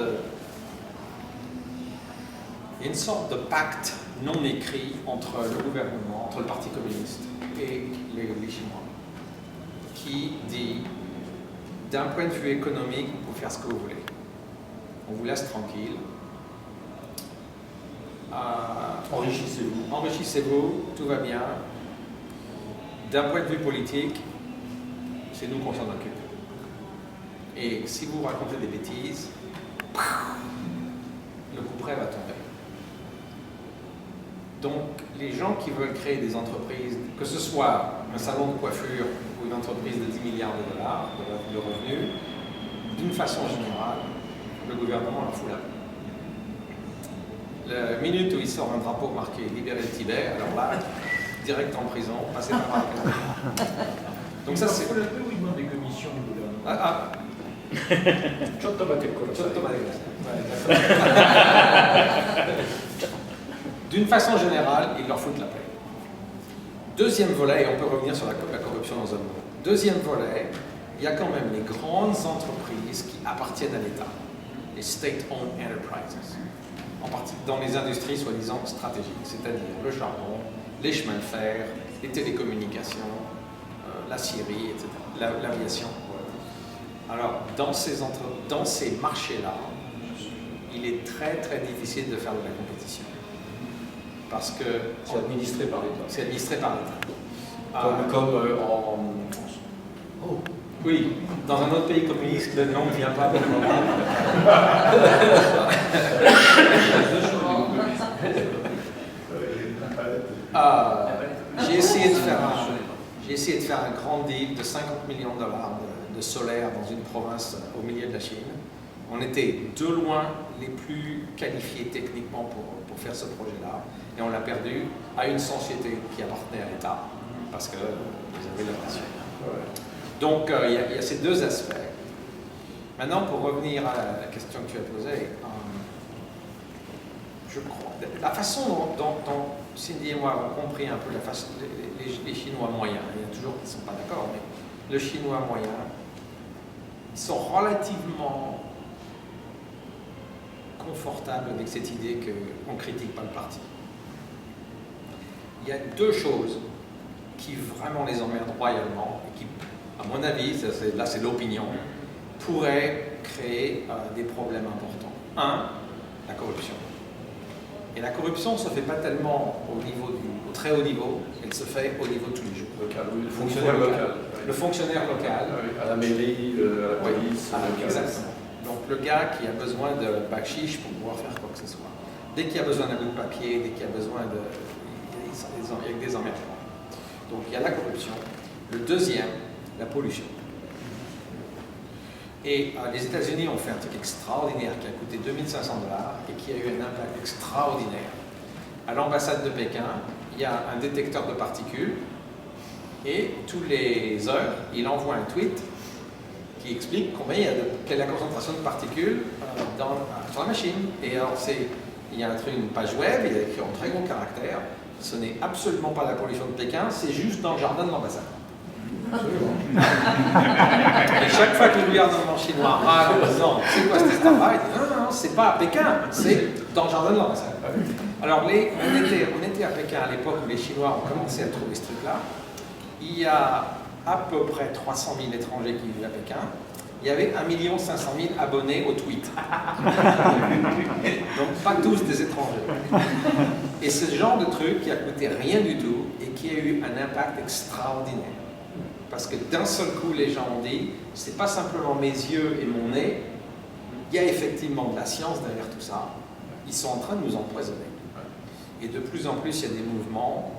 S4: de pacte non écrit entre le gouvernement, entre le Parti communiste et les Chinois, qui dit, d'un point de vue économique, vous pouvez faire ce que vous voulez. On vous laisse tranquille. Enrichissez-vous, tout va bien. D'un point de vue politique, c'est nous qu'on s'en occupe. Et si vous racontez des bêtises, le coup près va tomber. Donc, les gens qui veulent créer des entreprises, que ce soit un salon de coiffure ou une entreprise de 10 milliards de dollars de revenus, d'une façon générale, le gouvernement la fout là. La minute où il sort un drapeau marqué « Libérer le Tibet », alors là, direct en prison, passez par la Donc ça, c'est...
S2: Où il demande des commissions du gouvernement.
S4: D'une façon générale, ils leur foutent la paix. Deuxième volet, et on peut revenir sur la corruption dans un moment. Deuxième volet, il y a quand même les grandes entreprises qui appartiennent à l'État, les state-owned enterprises, en partie dans les industries soi-disant stratégiques, c'est-à-dire le charbon, les chemins de fer, les télécommunications, l'acierie, etc., l'aviation. Alors, dans ces marchés-là, il est très très difficile de faire de la compétition. Parce que...
S1: C'est administré par l'État.
S4: C'est administré par l'État.
S1: Comme en...
S4: Oh. Oui, dans un autre pays communiste, le nom ne vient pas de j'ai essayé de faire un grand deal de 50 millions de dollars de solaire dans une province au milieu de la Chine. On était de loin les plus qualifiés techniquement pour faire ce projet-là. Et on l'a perdu à une société qui appartenait à l'État, parce qu'ils avaient leur passion. Donc, il y a ces deux aspects. Maintenant, pour revenir à la question que tu as posée, je crois, la façon dont Cindy et moi avons compris un peu les Chinois moyens, il y a toujours qui ne sont pas d'accord, mais le chinois moyen, ils sont relativement confortables avec cette idée qu'on ne critique pas le parti. Il y a deux choses qui vraiment les emmerdent royalement et qui, à mon avis, là c'est l'opinion, pourraient créer des problèmes importants. Un, la corruption. Et la corruption ne se fait pas tellement au très haut niveau, elle se fait au niveau de tous les jours.
S1: Local, oui, le fonctionnaire local.
S4: Le fonctionnaire local.
S1: À la mairie, à la police.
S4: Exactement. Donc le gars qui a besoin de bakshish pour pouvoir faire quoi que ce soit. Dès qu'il y a besoin d'un bout de papier, dès qu'il y a besoin de... Il y a des emmergements. Donc il y a la corruption. Le deuxième, la pollution. Et les États-Unis ont fait un truc extraordinaire qui a coûté 2500$ et qui a eu un impact extraordinaire. À l'ambassade de Pékin, il y a un détecteur de particules et tous les heures, il envoie un tweet qui explique quelle est la concentration de particules sur la machine. Et alors, il y a une page web, il est écrit en très gros caractères. Ce n'est absolument pas la pollution de Pékin, c'est juste dans le jardin de l'ambassade. Et chaque fois qu'il regarde un chinois, non, c'est quoi cette histoire-là? Il dit non, c'est pas à Pékin, c'est dans le jardin de l'ambassade. Alors, on était à Pékin à l'époque où les Chinois ont commencé à trouver ce truc-là. Il y a à peu près 300 000 étrangers qui vivent à Pékin. Il y avait 1 500 000 abonnés au tweet. Donc, pas tous des étrangers. Et ce genre de truc qui a coûté rien du tout et qui a eu un impact extraordinaire. Parce que d'un seul coup, les gens ont dit, c'est pas simplement mes yeux et mon nez, il y a effectivement de la science derrière tout ça. Ils sont en train de nous empoisonner. Et de plus en plus, il y a des mouvements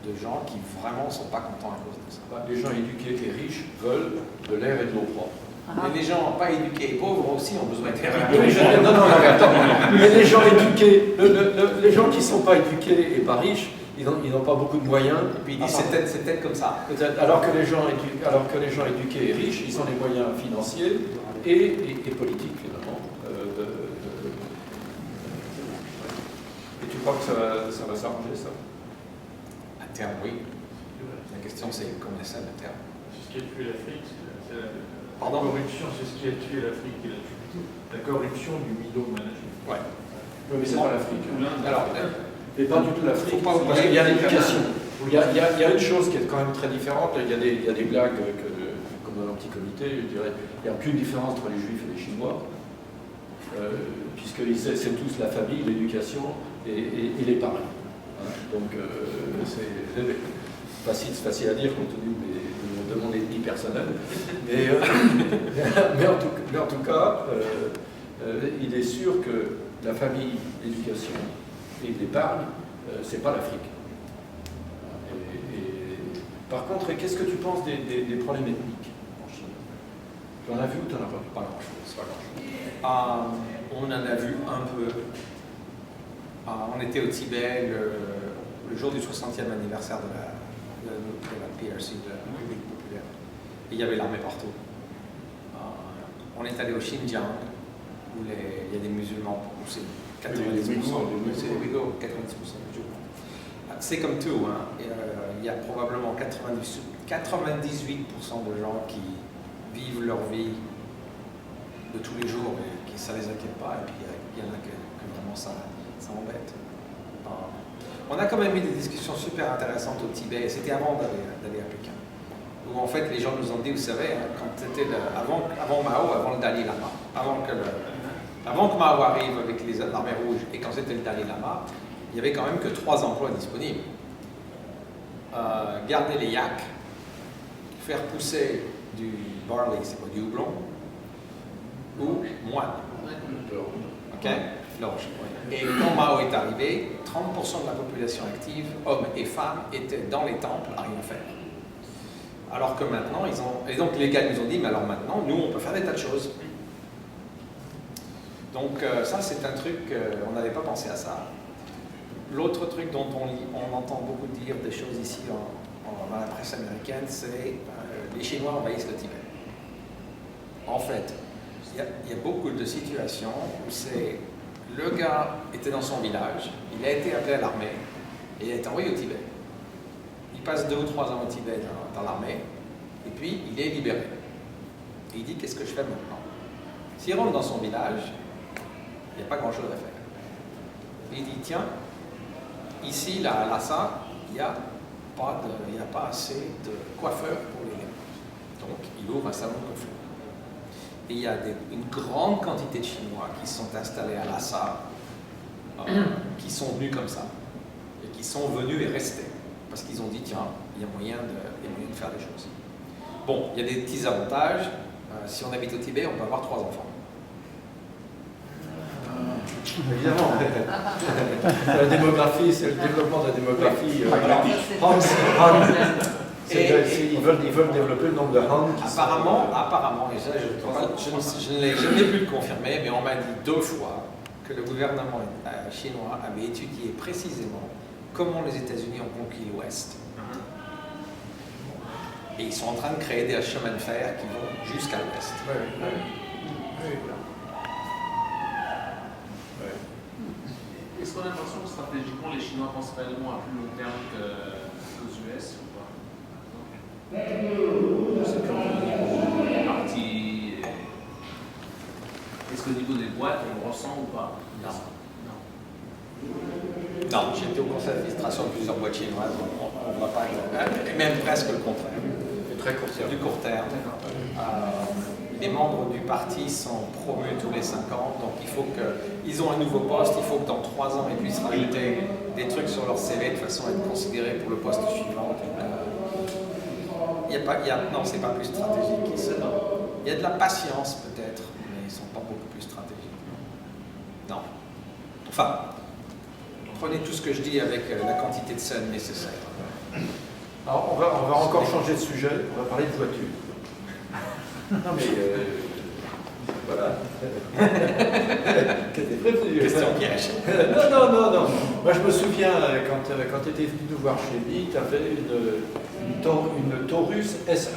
S4: de gens qui vraiment ne sont pas contents à cause de ça.
S1: Les gens éduqués et riches veulent de l'air et de l'eau propre.
S4: Mais les gens pas éduqués et pauvres aussi ont besoin d'air et
S1: Oui, non, attends. Mais les gens éduqués, les gens qui ne sont pas éduqués et pas riches, ils n'ont pas beaucoup de moyens.
S4: Et puis ils disent c'est peut-être comme ça.
S1: Alors que les gens éduqués et riches, ils ont les moyens financiers et politiques finalement. Et tu crois que ça va s'arranger ça?
S4: À terme, oui. La question c'est combien ça à terme.
S2: C'est ce qui a tué l'Afrique. La
S4: Pardon?
S2: corruption, c'est ce qui a tué l'Afrique et la corruption du middle management.
S4: Ouais.
S1: Oui, mais c'est pas l'Afrique.
S4: Alors,
S1: Et pas du tout l'Afrique.
S4: Faut pas
S1: Parce qu'il y a l'éducation. Il y a une chose qui est quand même très différente. Il y a des blagues comme dans un petit comité, je dirais. Il n'y a aucune différence entre les Juifs et les Chinois, puisque c'est tous la famille, l'éducation et les parents. Hein. Donc c'est facile à dire compte tenu de mon ethnie personnelle. Mais en tout cas, il est sûr que la famille, l'éducation et l'épargne, c'est pas l'Afrique. Par contre, qu'est-ce que tu penses des problèmes ethniques en Chine? Tu en as vu ou tu n'en as pas vu?
S4: Pas grand-chose. On en a vu un peu. On était au Tibet le jour du 60e anniversaire de la PRC, de la République populaire. Et il y avait l'armée partout. On est allé au Xinjiang, où il y a des musulmans, où c'est 90%. C'est les Ouïghours, 90% des musulmans. C'est comme tout, hein. Il y a probablement 98% de gens qui vivent leur vie de tous les jours et qui ça les inquiète pas, et puis il y en a que vraiment ça embête. On a quand même eu des discussions super intéressantes au Tibet, et c'était avant d'aller à Pékin, où en fait les gens nous ont dit, vous savez, quand c'était avant Mao, avant le Dalai Lama, avant que Mao arrive avec l'armée rouge, et quand c'était le Dalai Lama, il n'y avait quand même que 3 emplois disponibles. Garder les yaks, faire pousser du barley, c'est quoi, du houblon, ou moine. Ok, l'orge. Et quand Mao est arrivé, 30% de la population active, hommes et femmes, étaient dans les temples à rien faire. Alors que maintenant, et donc les gars nous ont dit, mais alors maintenant, nous, on peut faire des tas de choses. Donc ça, c'est un truc, on n'avait pas pensé à ça. L'autre truc dont on entend beaucoup dire des choses ici dans la presse américaine, c'est les Chinois envahissent le Tibet. En fait, il y a beaucoup de situations où c'est le gars était dans son village, il a été appelé à l'armée et il a été envoyé au Tibet. Il passe 2 ou 3 ans au Tibet dans l'armée Et puis, il est libéré. Et il dit, qu'est-ce que je fais maintenant? S'il rentre dans son village, il n'y a pas grand-chose à faire. Il dit, tiens, ici, là, à Lhasa, il n'y a pas assez de coiffeurs pour les gars. Donc, il ouvre un salon de coiffure. Et il y a une grande quantité de Chinois qui sont installés à Lhasa, qui sont venus comme ça, et qui sont venus et restés. Parce qu'ils ont dit, tiens, il y a moyen de faire des choses. Bon, il y a des petits avantages. Si on habite au Tibet, on peut avoir 3 enfants.
S1: Évidemment. La démographie, c'est le développement de la démographie. Ils veulent développer le nombre de Han.
S4: Apparemment, et ça, je ne l'ai jamais pu le confirmer, mais on m'a dit 2 fois que le gouvernement chinois avait étudié précisément comment les États-Unis ont conquis l'Ouest. Et ils sont en train de créer des chemins de fer qui vont jusqu'à l'Ouest.
S7: Est-ce qu'on a l'impression que stratégiquement les Chinois pensent réellement à plus long terme qu'aux US ou pas? C'est comme au niveau des partis. Est-ce qu'au niveau des boîtes, on le ressent ou pas?
S4: Non, j'étais au conseil d'administration de plusieurs boîtes chinoises, on ne voit pas, et même presque le contraire.
S1: Très court terme.
S4: Du court terme. Les membres du parti sont promus tous les 5 ans, donc il faut qu'ils ont un nouveau poste, il faut que dans 3 ans ils puissent rajouter des trucs sur leur CV de façon à être considérés pour le poste suivant. Non, c'est pas plus stratégique qu'ici. Il y a de la patience peut-être, mais ils ne sont pas beaucoup plus stratégiques. Non. Enfin, prenez tout ce que je dis avec la quantité de scènes nécessaire.
S1: Alors, on va encore changer de sujet, on va parler de voitures. Non mais voilà.
S4: Question piège.
S1: Non. Moi je me souviens quand tu étais venu nous voir chez lui, tu avais une Taurus SH.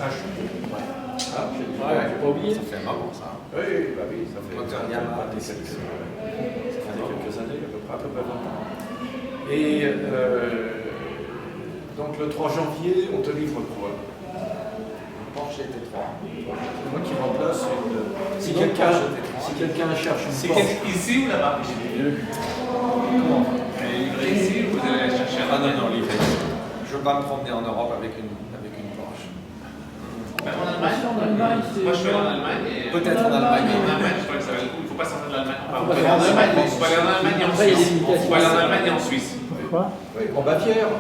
S1: Ah, j'ai pas oublié.
S4: Ça fait un moment ça.
S1: Oui, bah oui, ça fait
S4: Moteur Yamaha, des quelques
S1: années, à peu près 20 ans. Et donc le 3 janvier, on te livre quoi?
S4: Porsche GT3.
S1: Moi qui remplace une. Si quelqu'un cherche une Porsche.
S7: Ici ou là-bas?
S4: Comment?
S7: Elle est livrée ici ou vous allez la chercher à
S4: non, livré. Je ne veux pas me promener en Europe avec une Porsche.
S7: Même en Allemagne? Moi je suis allé en Allemagne.
S4: Peut-être en Allemagne.
S7: En Allemagne, je crois que ça va être cool. Il ne faut pas sortir de l'Allemagne. On peut aller en Allemagne, mais il faut aller en Allemagne et en Suisse. Il faut aller en Allemagne et en Suisse.
S6: Quoi?
S1: Oui, en Bavière.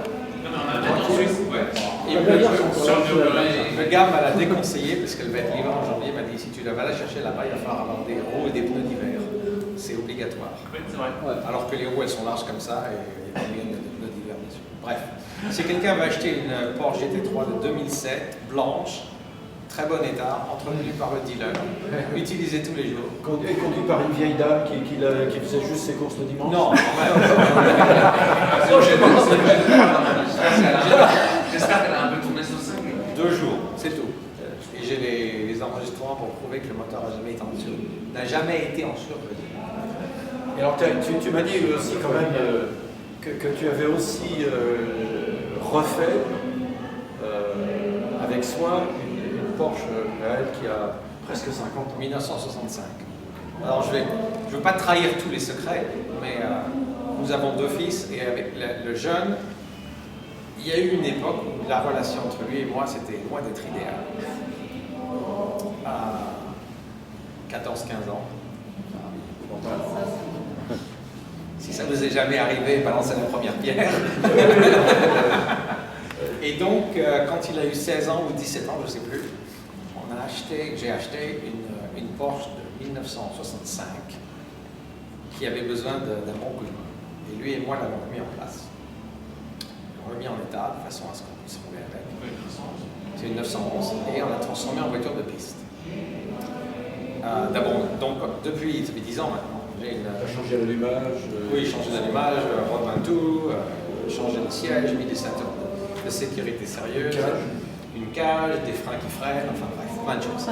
S7: Non, mais en Allemagne et en Suisse, ouais.
S4: Et le gars m'a la déconseillé parce qu'elle va être livrée en janvier. Il m'a dit si tu vas la chercher là-bas, il va falloir avoir des roues et des pneus d'hiver. C'est obligatoire.
S7: Oui, c'est vrai.
S4: Alors que les roues elles sont larges comme ça et il y a pas moyen de pneus d'hiver bien sûr. Bref, si quelqu'un veut acheter une Porsche GT3 de 2007, blanche, très bon état, entretenue par le dealer, utilisée tous les jours.
S1: Et conduit par une vieille dame qui faisait juste ses courses le dimanche.
S4: Non,
S7: J'espère qu'elle a un peu tourné sur ça.
S4: 2 jours, c'est tout. Et j'ai les enregistrements pour prouver que le moteur n'a jamais été en survie.
S1: Et alors tu m'as dit aussi quand même que tu avais aussi refait avec soin une Porsche réelle qui a presque 50 ans.
S4: 1965. Alors je veux pas trahir tous les secrets, mais nous avons 2 fils et avec le jeune, il y a eu une époque où la relation entre lui et moi, c'était loin d'être idéale. À 14-15 ans. Si ça ne nous est jamais arrivé, balancez la première pierre. Et donc, quand il a eu 16 ans ou 17 ans, je ne sais plus, j'ai acheté une Porsche de 1965 qui avait besoin d'un bon coup de main. Et lui et moi l'avons remis en place. Remis en état de façon à ce qu'on puisse rouler avec. C'est une 911 et on l'a transformée en voiture de piste. Donc depuis, ça fait 10 ans maintenant, j'ai une...
S1: Tu as changé l'allumage.
S4: Oui, changé d'allumage, repeint tout, changé de siège, mis des ceintures de sécurité sérieuses, une cage, des freins qui freinent, enfin bref, plein de choses.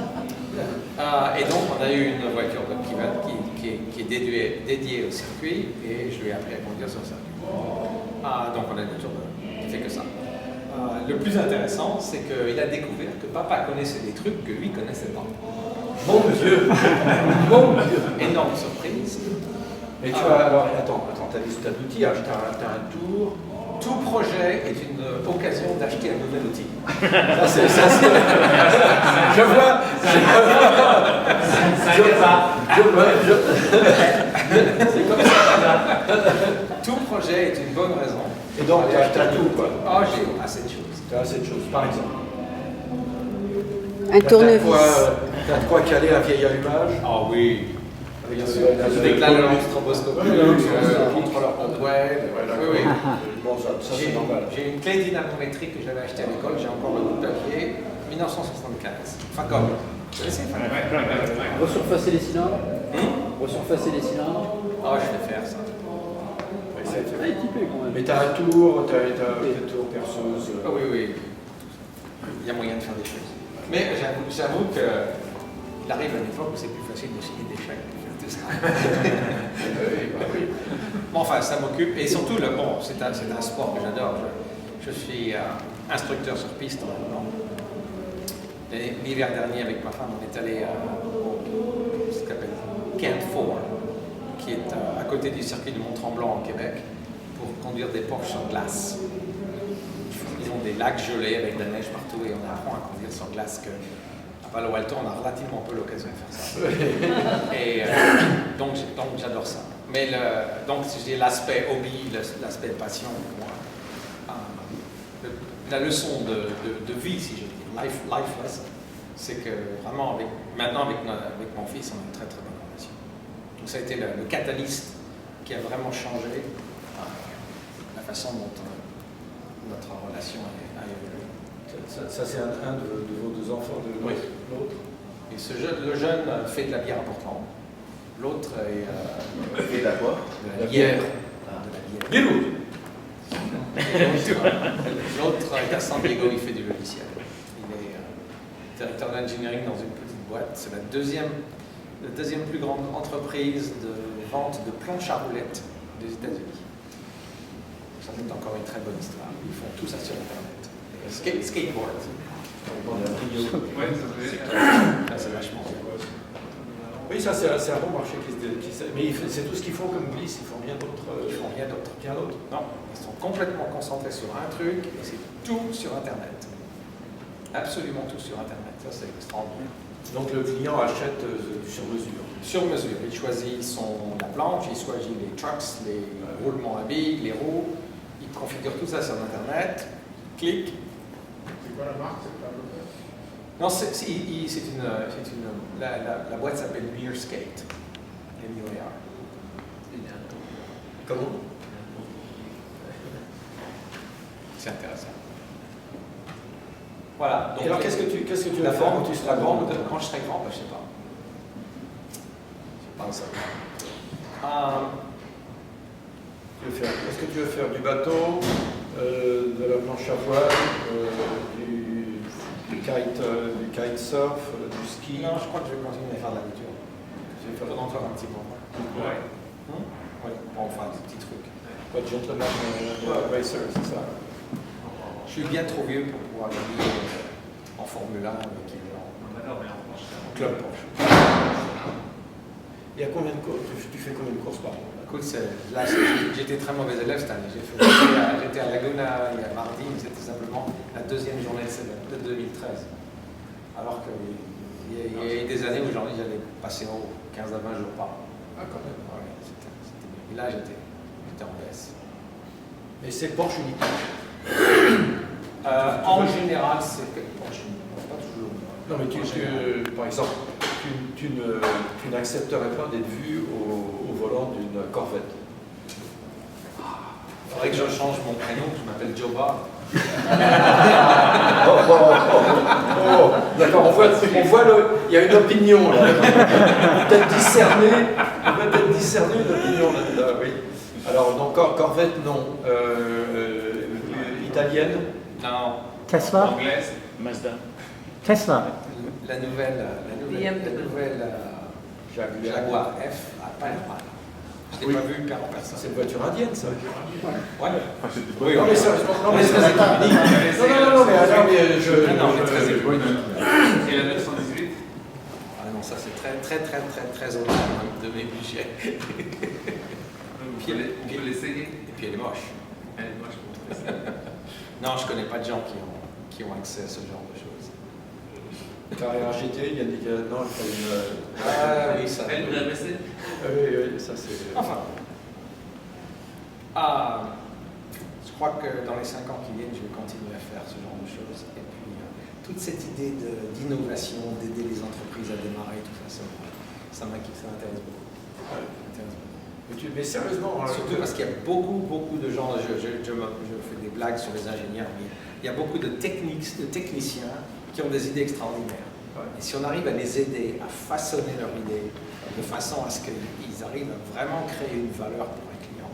S4: Et donc on a eu une voiture qui est dédiée au circuit et je lui ai appris à conduire sur le circuit. Donc on a une voiture qui fait que ça. le plus intéressant, c'est qu'il a découvert que papa connaissait des trucs que lui connaissait pas.
S1: Mon Dieu. Mon Dieu.
S4: Énorme surprise.
S1: Et tu as, alors, attends, ta liste d'outils, tu as un tour.
S4: Tout projet est une occasion d'acheter un nouvel outil.
S1: Ça, c'est. Je vois. C'est comme ça.
S4: Tout projet est une bonne raison.
S1: Et donc, tu as tout, quoi.
S4: Oh, j'ai assez de choses.
S1: Tu as assez de choses, par exemple.
S3: Un tournevis.
S1: Tu as de quoi caler un vieil allumage.
S4: Ah oui. Bien sûr. Avec la stroboscopie, contrôleur Ondwell. Oui, oui.
S1: Bon, ça c'est normal.
S4: J'ai une clé dynamométrique que j'avais achetée à l'école, j'ai encore le bout de papier, 1975. Facom. Vous connaissez Facom?
S5: Resurfacer les cylindres. Resurfacer les cylindres.
S4: Oh, je vais faire ça.
S1: Oui, c'est
S5: Équipé quand même.
S1: mais tu as un tour, tu as une tour perceuse.
S4: Ah oui, oui. Il y a moyen de faire des choses. Mais j'avoue qu'il arrive à une époque où c'est plus facile de signer des chèques.
S1: Oui.
S4: Bon, enfin, ça m'occupe. Et surtout, c'est un sport que j'adore. Je suis instructeur sur piste maintenant. L'hiver dernier, avec ma femme, on est allé au ce qu'on appelle Camp 4, qui est à côté du circuit de Mont-Tremblant au Québec, pour conduire des Porsche sur glace. Ils ont des lacs gelés avec de la neige partout et on apprend à conduire sur glace que à Palo Alto, on a relativement peu l'occasion de faire ça. Et donc j'adore ça. Mais donc j'ai l'aspect hobby, l'aspect passion pour moi. La leçon de vie, si je dis, life lesson, c'est que vraiment maintenant avec mon fils, on a une très très bonne relation. Donc ça a été le catalyste qui a vraiment changé la façon dont notre relation a évolué.
S1: Ça c'est un de vos deux enfants,
S4: Oui.
S1: L'autre.
S4: Et le jeune fait de la bière à Portland. L'autre est
S1: Et la quoi?
S4: de la bière. De la bière.
S1: Bilou.
S4: L'autre est à San Diego, il fait du logiciel. Il est directeur d'engineering dans une petite boîte. C'est la deuxième plus grande entreprise de vente de planches à roulettes des États-Unis. Ça c'est encore une très bonne histoire. Ils font tout ça sur Internet. Skateboard.
S7: Ouais,
S4: Là, c'est vachement bien.
S1: Oui, ça c'est un bon marché mais c'est tout ce qu'ils font comme glisse, ils font rien d'autre.
S4: Ils font rien d'autre.
S1: Rien d'autre.
S4: Non, ils sont complètement concentrés sur un truc et c'est tout sur Internet. Absolument tout sur Internet. Ça, c'est extraordinaire.
S1: Donc le client achète sur mesure.
S4: Sur mesure. Il choisit la planche, il choisit les trucks, les roulements à billes, les roues. Il configure tout ça sur Internet. Clique.
S2: C'est quoi la marque cette table?
S4: Non, la boîte s'appelle Mearskate. M-U-A-R.
S1: Comment?
S4: C'est intéressant. Voilà. Donc,
S1: et alors qu'est-ce que tu
S4: la
S1: vas faire
S4: forme,
S1: quand tu seras grand?
S4: quand je serai grand, ben, je sais pas.
S1: Je pense. Est-ce que tu veux faire du bateau, de la planche à voile, du kitesurf, du ski?
S4: Non, je crois que je vais continuer à faire de la voiture. Je vais faire encore un petit moment.
S7: Ouais.
S4: Oui, enfin des petits trucs.
S1: Pas de gentleman racer, c'est ça?
S4: Je suis bien trop vieux pour pouvoir gagner en Formule 1 avec
S7: D'accord, mais en revanche,
S4: en club Porsche.
S1: Il y a combien de courses? Tu fais combien de courses par an?
S4: Écoute, là j'étais très mauvais élève cette année. J'étais à Laguna il y a mardi, mais c'était simplement la deuxième journée de 2013. Alors qu'il y a eu des années où j'allais passer en haut, 15 à 20 jours par an.
S1: Ah, quand même.
S4: Ouais, c'était bien. Et là j'étais en baisse.
S1: Mais c'est Porsche uniquement.
S4: En général, c'est Porsche, pas toujours.
S1: Non, mais par exemple, tu n'accepterais pas d'être vu au volant d'une Corvette.
S4: Il faudrait que je change mon prénom, je m'appelle Joba.
S1: D'accord, on voit il y a une opinion là. Peut-être discerner une opinion là, oui. Alors, donc Corvette, non. Italienne?
S4: Non.
S6: Tesla?
S7: anglaise,
S2: Mazda.
S6: Tesla.
S4: La nouvelle
S3: BMW.
S4: Jaguar F à Panama. Je n'ai pas vu 40 personnes.
S1: C'est une voiture indienne, ça.
S4: Ouais. Oui,
S1: Non, mais sérieusement, non, mais
S4: très économique.
S1: non, mais
S4: Non, mais très économique.
S7: Et la 918?
S4: Ah non, ça c'est très au-delà de mes budgets.
S7: On peut l'essayer.
S4: Et puis elle est moche.
S7: Moi, je peux l'essayer.
S4: Non, je connais pas de gens qui ont accès à ce genre de choses.
S1: Carrera GT, il y a des gars. Non, il fallait une.
S4: Ah oui, ça.
S7: Elle voudrait baisser?
S1: Oui, ça c'est.
S4: Enfin. Je crois que dans les 5 ans qui viennent, je vais continuer à faire ce genre de choses. Et puis, toute cette idée d'innovation, d'aider les entreprises à démarrer, tout ça, ça m'intéresse beaucoup.
S1: Mais sérieusement,
S4: Surtout parce qu'il y a beaucoup de gens, je fais des blagues sur les ingénieurs, mais il y a beaucoup de techniciens qui ont des idées extraordinaires. Et si on arrive à les aider à façonner leur idée de façon à ce qu'ils arrivent à vraiment créer une valeur pour un client,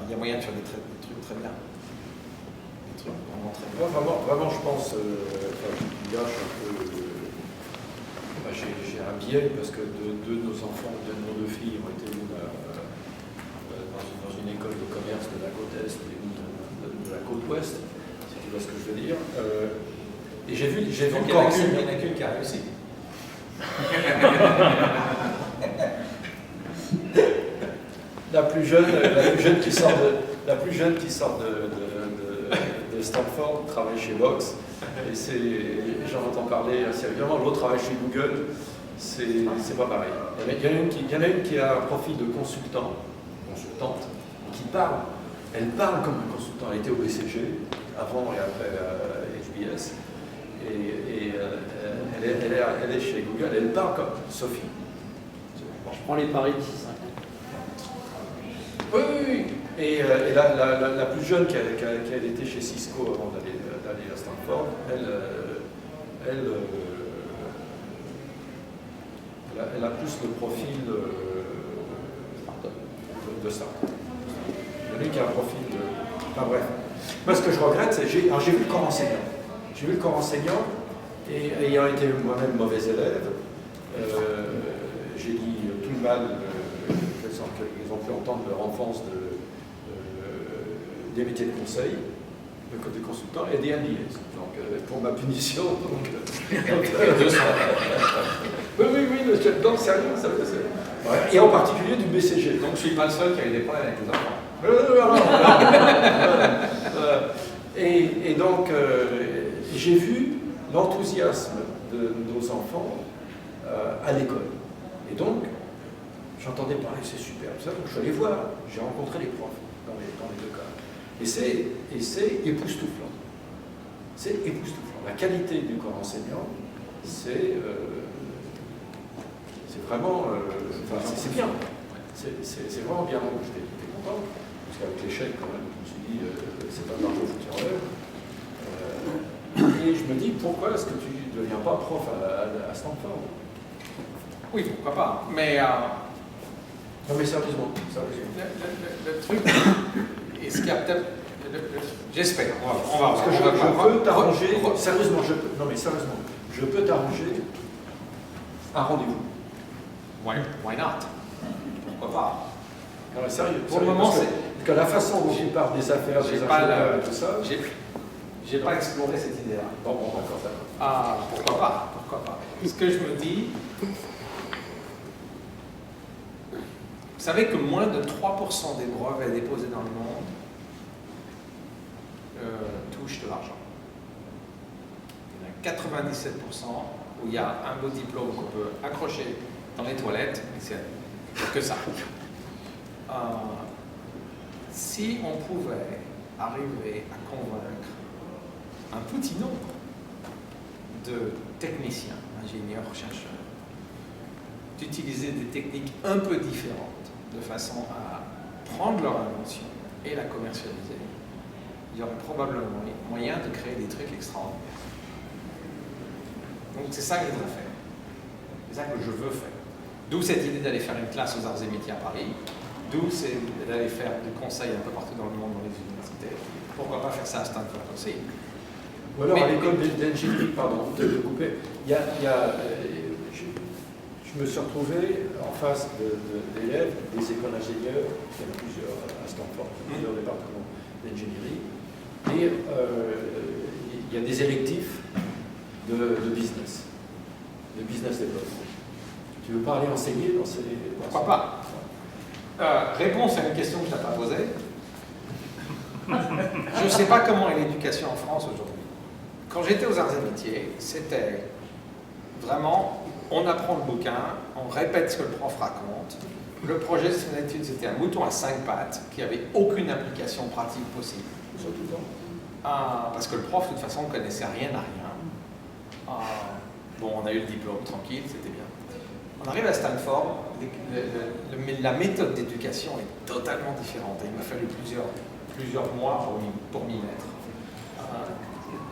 S4: il y a moyen de faire des trucs très bien. Des trucs vraiment très bien.
S1: moi, vraiment, je pense, là, je suis un peu. J'ai un biais parce que deux de nos enfants, deux de nos deux filles ont été dans une école de commerce de la côte Est et une de la côte Ouest, si tu vois ce que je veux dire. Et j'ai vu
S4: Il n'y en a qu'une qui a réussi.
S1: la plus jeune qui sort de Stanford travaille chez Box. Et j'en entends parler assez régulièrement. L'autre travaille chez Google. C'est pas pareil. Il y en a une qui a un profil de consultante, qui parle. Elle parle comme un consultant. Elle était au BCG avant et après HBS. Et elle est chez Google. Elle parle comme Sophie.
S5: Je prends les paris d'ici 5 ans.
S1: Oui. Et la plus jeune qui a été chez Cisco avant d'aller à Stanford, elle a plus le profil de start-up. Il y en a qui a un profil de. Enfin bref. Moi, ce que je regrette, c'est j'ai vu le corps enseignant. J'ai vu le corps enseignant et ayant été moi-même mauvais élève, j'ai dit tout le mal qu'ils ont pu entendre de leur enfance des métiers de conseil, de côté consultant et des MBA. Donc, pour ma punition, oui, monsieur, donc sérieux, ça veut dire. Ouais. Et en particulier du BCG.
S4: Donc je ne suis pas le seul qui a eu des problèmes avec les enfants.
S1: Et donc, j'ai vu l'enthousiasme de nos enfants à l'école. Et donc, j'entendais parler, c'est super, ça, donc je suis allé voir, j'ai rencontré les profs dans les deux cas. Et c'est époustouflant. C'est époustouflant. La qualité du corps enseignant, c'est vraiment, c'est bien. C'est vraiment bien. Donc, j'étais content, parce qu'avec l'échec, quand même, je me suis dit, c'est pas de l'argent foutu en l'air. Et je me dis, pourquoi est-ce que tu ne deviens pas prof à Stanford?
S4: Oui, pourquoi pas. Mais
S1: non, mais sérieusement.
S4: Le truc, et ce qu'il y a peut-être. J'espère. On va
S1: parce que je peux t'arranger. Sérieusement, je peux t'arranger un rendez-vous.
S4: Why not? Pourquoi pas?
S1: Non, mais sérieux.
S4: Pour le moment, c'est.
S1: Parce que la façon dont tu parles des affaires, des ingénieurs et tout ça.
S4: J'ai pas exploré cette idée-là.
S1: Bon, d'accord.
S4: Ah, pourquoi pas? Ce que je me dis. Vous savez que moins de 3% des brevets déposés dans le monde touchent de l'argent. Il y en a 97% où il y a un beau diplôme qu'on peut accrocher dans les toilettes, et c'est que ça. Si on pouvait arriver à convaincre un petit nombre de techniciens, ingénieurs, chercheurs, d'utiliser des techniques un peu différentes de façon à prendre leur invention et la commercialiser, il y aurait probablement moyen de créer des trucs extraordinaires. Donc c'est ça que je voudrais faire. C'est ça que je veux faire. D'où cette idée d'aller faire une classe aux arts et métiers à Paris, d'où c'est d'aller faire du conseil un peu partout dans le monde, dans les universités. Pourquoi pas faire ça à Stanford aussi?
S1: Ou alors à l'école d'ingénierie, pardon, de couper. Je je me suis retrouvé en face d'élèves des écoles d'ingénieurs, il y en a plusieurs à Stanford, plusieurs départements d'ingénierie, et il y a des électifs de business développement. Tu veux pas aller enseigner dans ces...
S4: Pourquoi pas? Réponse à une question que je n'ai pas posée. Je ne sais pas comment est l'éducation en France aujourd'hui. Quand j'étais aux arts et métiers, c'était vraiment, on apprend le bouquin, on répète ce que le prof raconte. Le projet de son étude, c'était un mouton à 5 pattes qui n'avait aucune application pratique possible. Parce que le prof, de toute façon, ne connaissait rien à rien. Bon, on a eu le diplôme, tranquille, c'était bien. On arrive à Stanford, la méthode d'éducation est totalement différente. Et il m'a fallu plusieurs mois pour m'y mettre.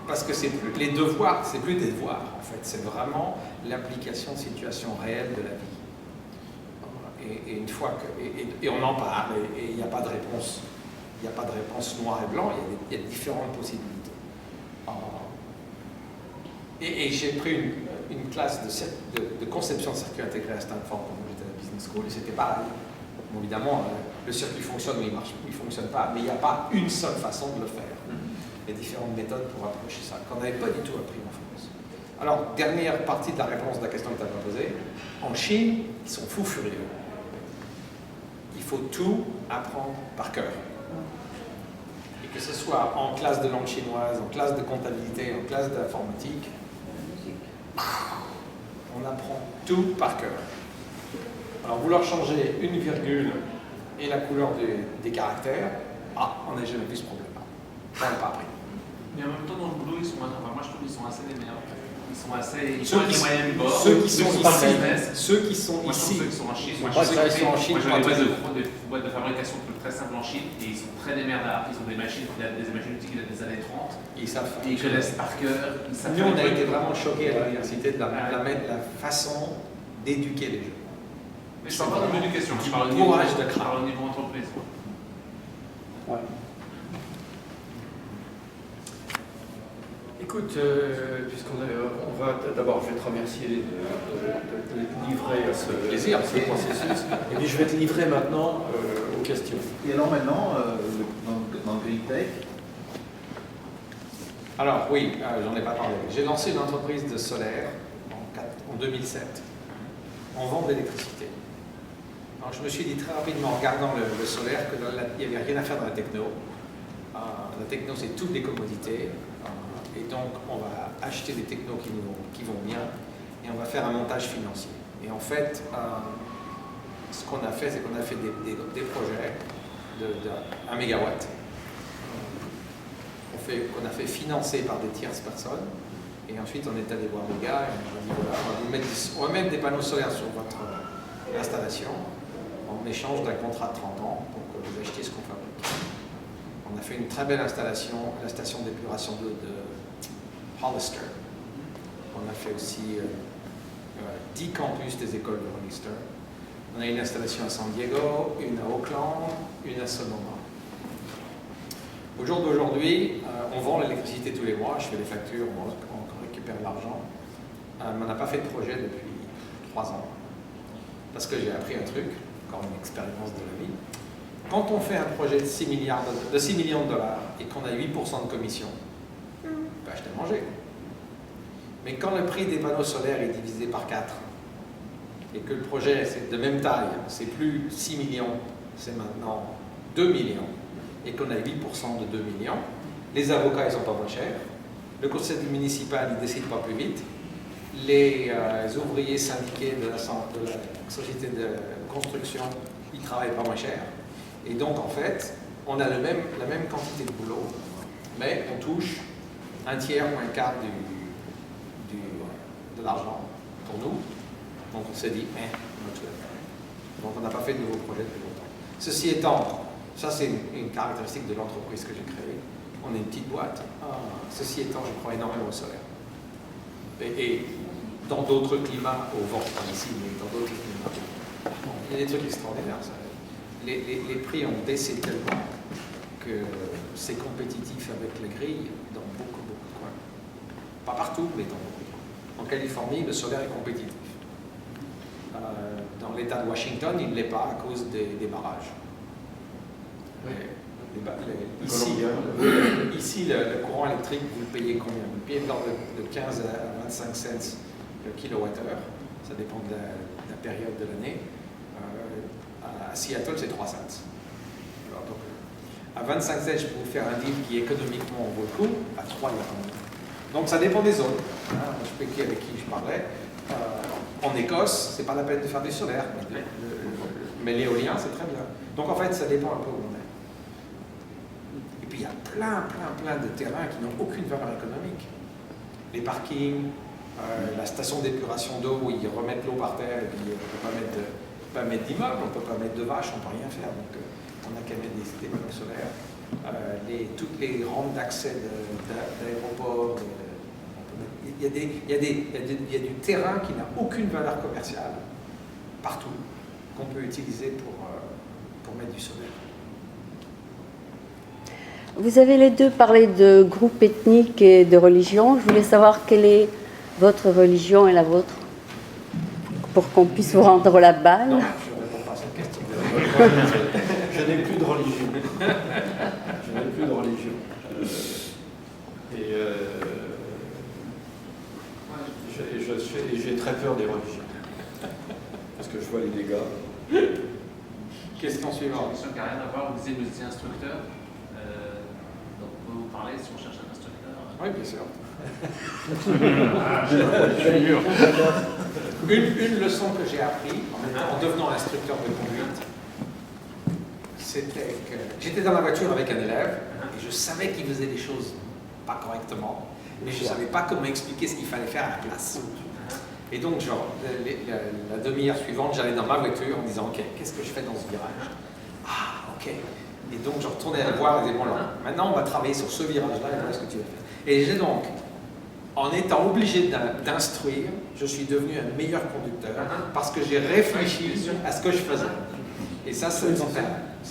S4: Parce que les devoirs, c'est plus des devoirs, en fait. C'est vraiment l'application de situations réelles de la vie. Et une fois que... Et on en parle, et il n'y a pas de réponse. Il n'y a pas de réponse noir et blanc, il y a différentes possibilités. Et j'ai pris une classe de conception de circuit intégré à Stanford quand j'étais à la Business School, et c'était pareil. Bon, évidemment, le circuit fonctionne, mais il ne fonctionne pas. Mais il n'y a pas une seule façon de le faire. Il y a différentes méthodes pour approcher ça, qu'on n'avait pas du tout appris en France. Alors, dernière partie de la réponse de la question que tu as posée. En Chine, ils sont fous furieux. Il faut tout apprendre par cœur. Et que ce soit en classe de langue chinoise, en classe de comptabilité, en classe d'informatique, on apprend tout par cœur. Alors, vouloir changer une virgule et la couleur des caractères, on n'a jamais vu ce problème-là. On n'a pas appris.
S7: Mais en même temps, dans le boulot, ils sont, enfin, moi je trouve qu'ils sont assez des meilleurs. Ils sont assez. Ils
S4: Ceux
S7: sont
S4: qui
S7: les moyens du bord.
S4: Ceux qui sont ici.
S7: Ceux qui sont en Chine. Moi, je sais qu'ils sont en Chine. Moi, j'ai des boîtes de fabrication très simples en Chine et ils sont très démerdards. Ils ont des machines qui datent des années 30. Ils connaissent par cœur.
S4: Nous, on a été vraiment choqués à l'université de la façon d'éduquer les jeunes.
S7: Mais je parle pas de l'éducation, je parle au niveau entreprise.
S5: Ouais.
S1: Écoute, on va d'abord, je vais te remercier de te livrer à ce processus. Et puis je vais te livrer maintenant aux questions.
S8: Et alors maintenant, dans le Green Tech.
S4: Alors oui, j'en ai pas parlé. J'ai lancé une entreprise de solaire en 2007. On vend de l'électricité. Alors je me suis dit très rapidement en regardant le solaire qu'il n'y avait rien à faire dans la techno. La techno, c'est toutes les commodités. Et donc, on va acheter des technos qui vont bien et on va faire un montage financier. Et en fait, ce qu'on a fait, c'est qu'on a fait des projets de 1 mégawatt qu'on a fait financer par des tierces personnes. Et ensuite, on est allé voir les gars et on a dit voilà, on va mettre des panneaux solaires sur votre installation en échange d'un contrat de 30 ans pour que vous achetiez ce qu'on fabrique. On a fait une très belle installation, la station d'épuration d'eau de Hollister. On a fait aussi 10 campus des écoles de Hollister. On a une installation à San Diego, une à Oakland, une à Sonoma. Au jour d'aujourd'hui, on vend l'électricité tous les mois, je fais les factures, on récupère l'argent. Mais on n'a pas fait de projet depuis 3 ans. Parce que j'ai appris un truc, encore une expérience de la vie. Quand on fait un projet de 6 millions de dollars et qu'on a 8% de commission, on peut acheter à manger. Mais quand le prix des panneaux solaires est divisé par 4 et que le projet est de même taille, c'est plus 6 millions, c'est maintenant 2 millions, et qu'on a 8% de 2 millions, les avocats ils sont pas moins chers, le conseil municipal il décide pas plus vite, les ouvriers syndiqués de la société de construction ils travaillent pas moins cher. Et donc, en fait, on a la même quantité de boulot, mais on touche un tiers ou un quart de l'argent pour nous. Donc, on s'est dit, donc on n'a pas fait de nouveaux projets depuis longtemps. Ceci étant, ça c'est une caractéristique de l'entreprise que j'ai créée. On est une petite boîte. Ceci étant, je crois énormément au solaire. Et dans d'autres climats, au vent, pas ici, mais dans d'autres climats, il y a des trucs extraordinaires. Ça. Les prix ont baissé tellement que c'est compétitif avec les grilles dans beaucoup de coins. Pas partout, mais dans beaucoup de coins. En Californie, le solaire est compétitif. Dans l'État de Washington, il ne l'est pas à cause des barrages.
S1: Oui.
S4: Ici, le courant électrique, vous le payez combien? Vous le payez de 15 à 25 cents le kilowattheure. Ça dépend de la période de l'année. À Seattle, c'est 3 cents. Alors, donc, à 25 cents, je peux vous faire un deal qui économiquement vaut le coup. À 3, il y a quand même. Donc ça dépend des zones. Je sais pas avec qui je parlais. En Écosse, c'est pas la peine de faire du solaire, mais l'éolien, c'est très bien. Donc en fait, ça dépend un peu où on est. Et puis il y a plein de terrains qui n'ont aucune valeur économique. Les parkings, la station d'épuration d'eau où ils remettent l'eau par terre et puis on ne peut pas mettre d'immeubles, on ne peut pas mettre de vaches, on ne peut rien faire. Donc on n'a qu'à mettre des panneaux solaires. Toutes les rampes d'accès d'aéroports. Il y a du terrain qui n'a aucune valeur commerciale partout qu'on peut utiliser pour mettre du solaire.
S3: Vous avez les deux parlé de groupes ethniques et de religion. Je voulais savoir quelle est votre religion et la vôtre pour qu'on puisse vous rendre la balle.
S4: Non, je ne réponds pas à cette question.
S1: Je n'ai plus de religion. Je n'ai plus de religion. Et j'ai très peur des religions. Parce que je vois les dégâts.
S4: Question suivante.
S7: Question qui n'a rien à voir, vous étiez instructeur. Donc, on peut vous parler si on cherche un instructeur.
S4: Oui, bien sûr.
S2: Ah,
S4: Une leçon que j'ai apprise en devenant instructeur de conduite, c'était que j'étais dans la voiture avec un élève et je savais qu'il faisait des choses pas correctement, mais je ne savais pas comment expliquer ce qu'il fallait faire à la place. Et donc, genre, la demi-heure suivante, j'allais dans ma voiture en me disant, ok, qu'est-ce que je fais dans ce virage? Ah, ok. Et donc, je retournais à le voir et disais, bon, alors, maintenant, on va travailler sur ce virage-là et voilà ce que tu vas faire. Et j'ai donc, en étant obligé d'instruire, je suis devenu un meilleur conducteur parce que j'ai réfléchi à ce que je faisais. Et ça, c'est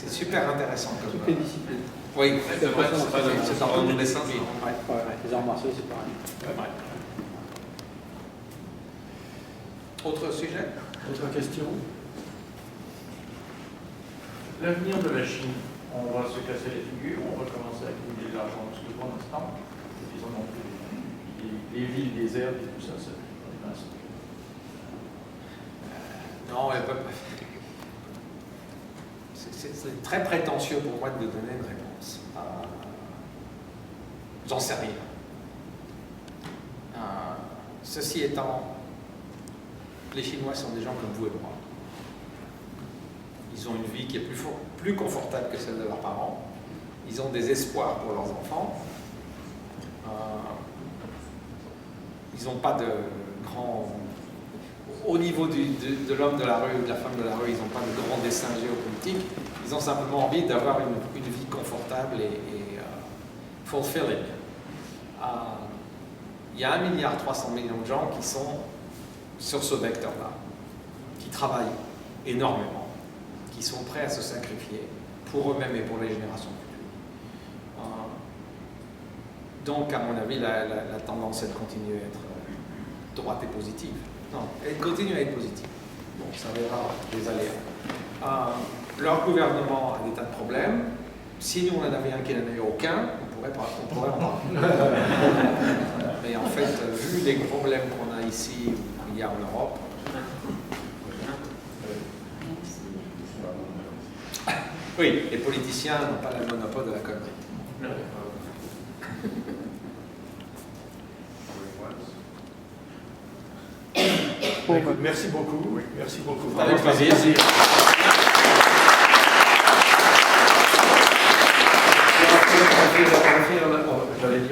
S4: super intéressant.
S5: Toutes les disciplines.
S4: Oui,
S7: C'est vrai, c'est dans le dessin.
S5: Les arts martiaux, c'est pareil.
S4: Autre sujet?
S1: Autre question?
S2: l'avenir de la Chine, on va se casser les figures, on va commencer à accumuler de l'argent, parce que pour l'instant, disons non plus, les villes désertes et tout ça, c'est
S4: Non, c'est très prétentieux pour moi de donner une réponse. J'en sais rien. Ceci étant, les Chinois sont des gens comme vous et moi. Ils ont une vie qui est plus confortable que celle de leurs parents. Ils ont des espoirs pour leurs enfants. Ils n'ont pas de grands... Au niveau de l'homme de la rue ou de la femme de la rue, ils n'ont pas de grands dessins géopolitiques. Ils ont simplement envie d'avoir une vie confortable et fulfilling. Il y a 1,3 milliard de gens qui sont sur ce vecteur-là, qui travaillent énormément, qui sont prêts à se sacrifier pour eux-mêmes et pour les générations futures. Donc, à mon avis, la tendance est de continuer à être droite et positive. Non, elle continue à être positive. Bon, ça verra des aléas. Leur gouvernement a des tas de problèmes. Si nous, on en avait un qui n'en avait aucun, on pourrait en parler. Mais en fait, vu les problèmes qu'on a ici, il y a en Europe, oui, les politiciens n'ont pas le monopole de la connerie.
S1: Écoute, merci beaucoup. Merci beaucoup.
S4: Avec plaisir.
S1: J'allais dire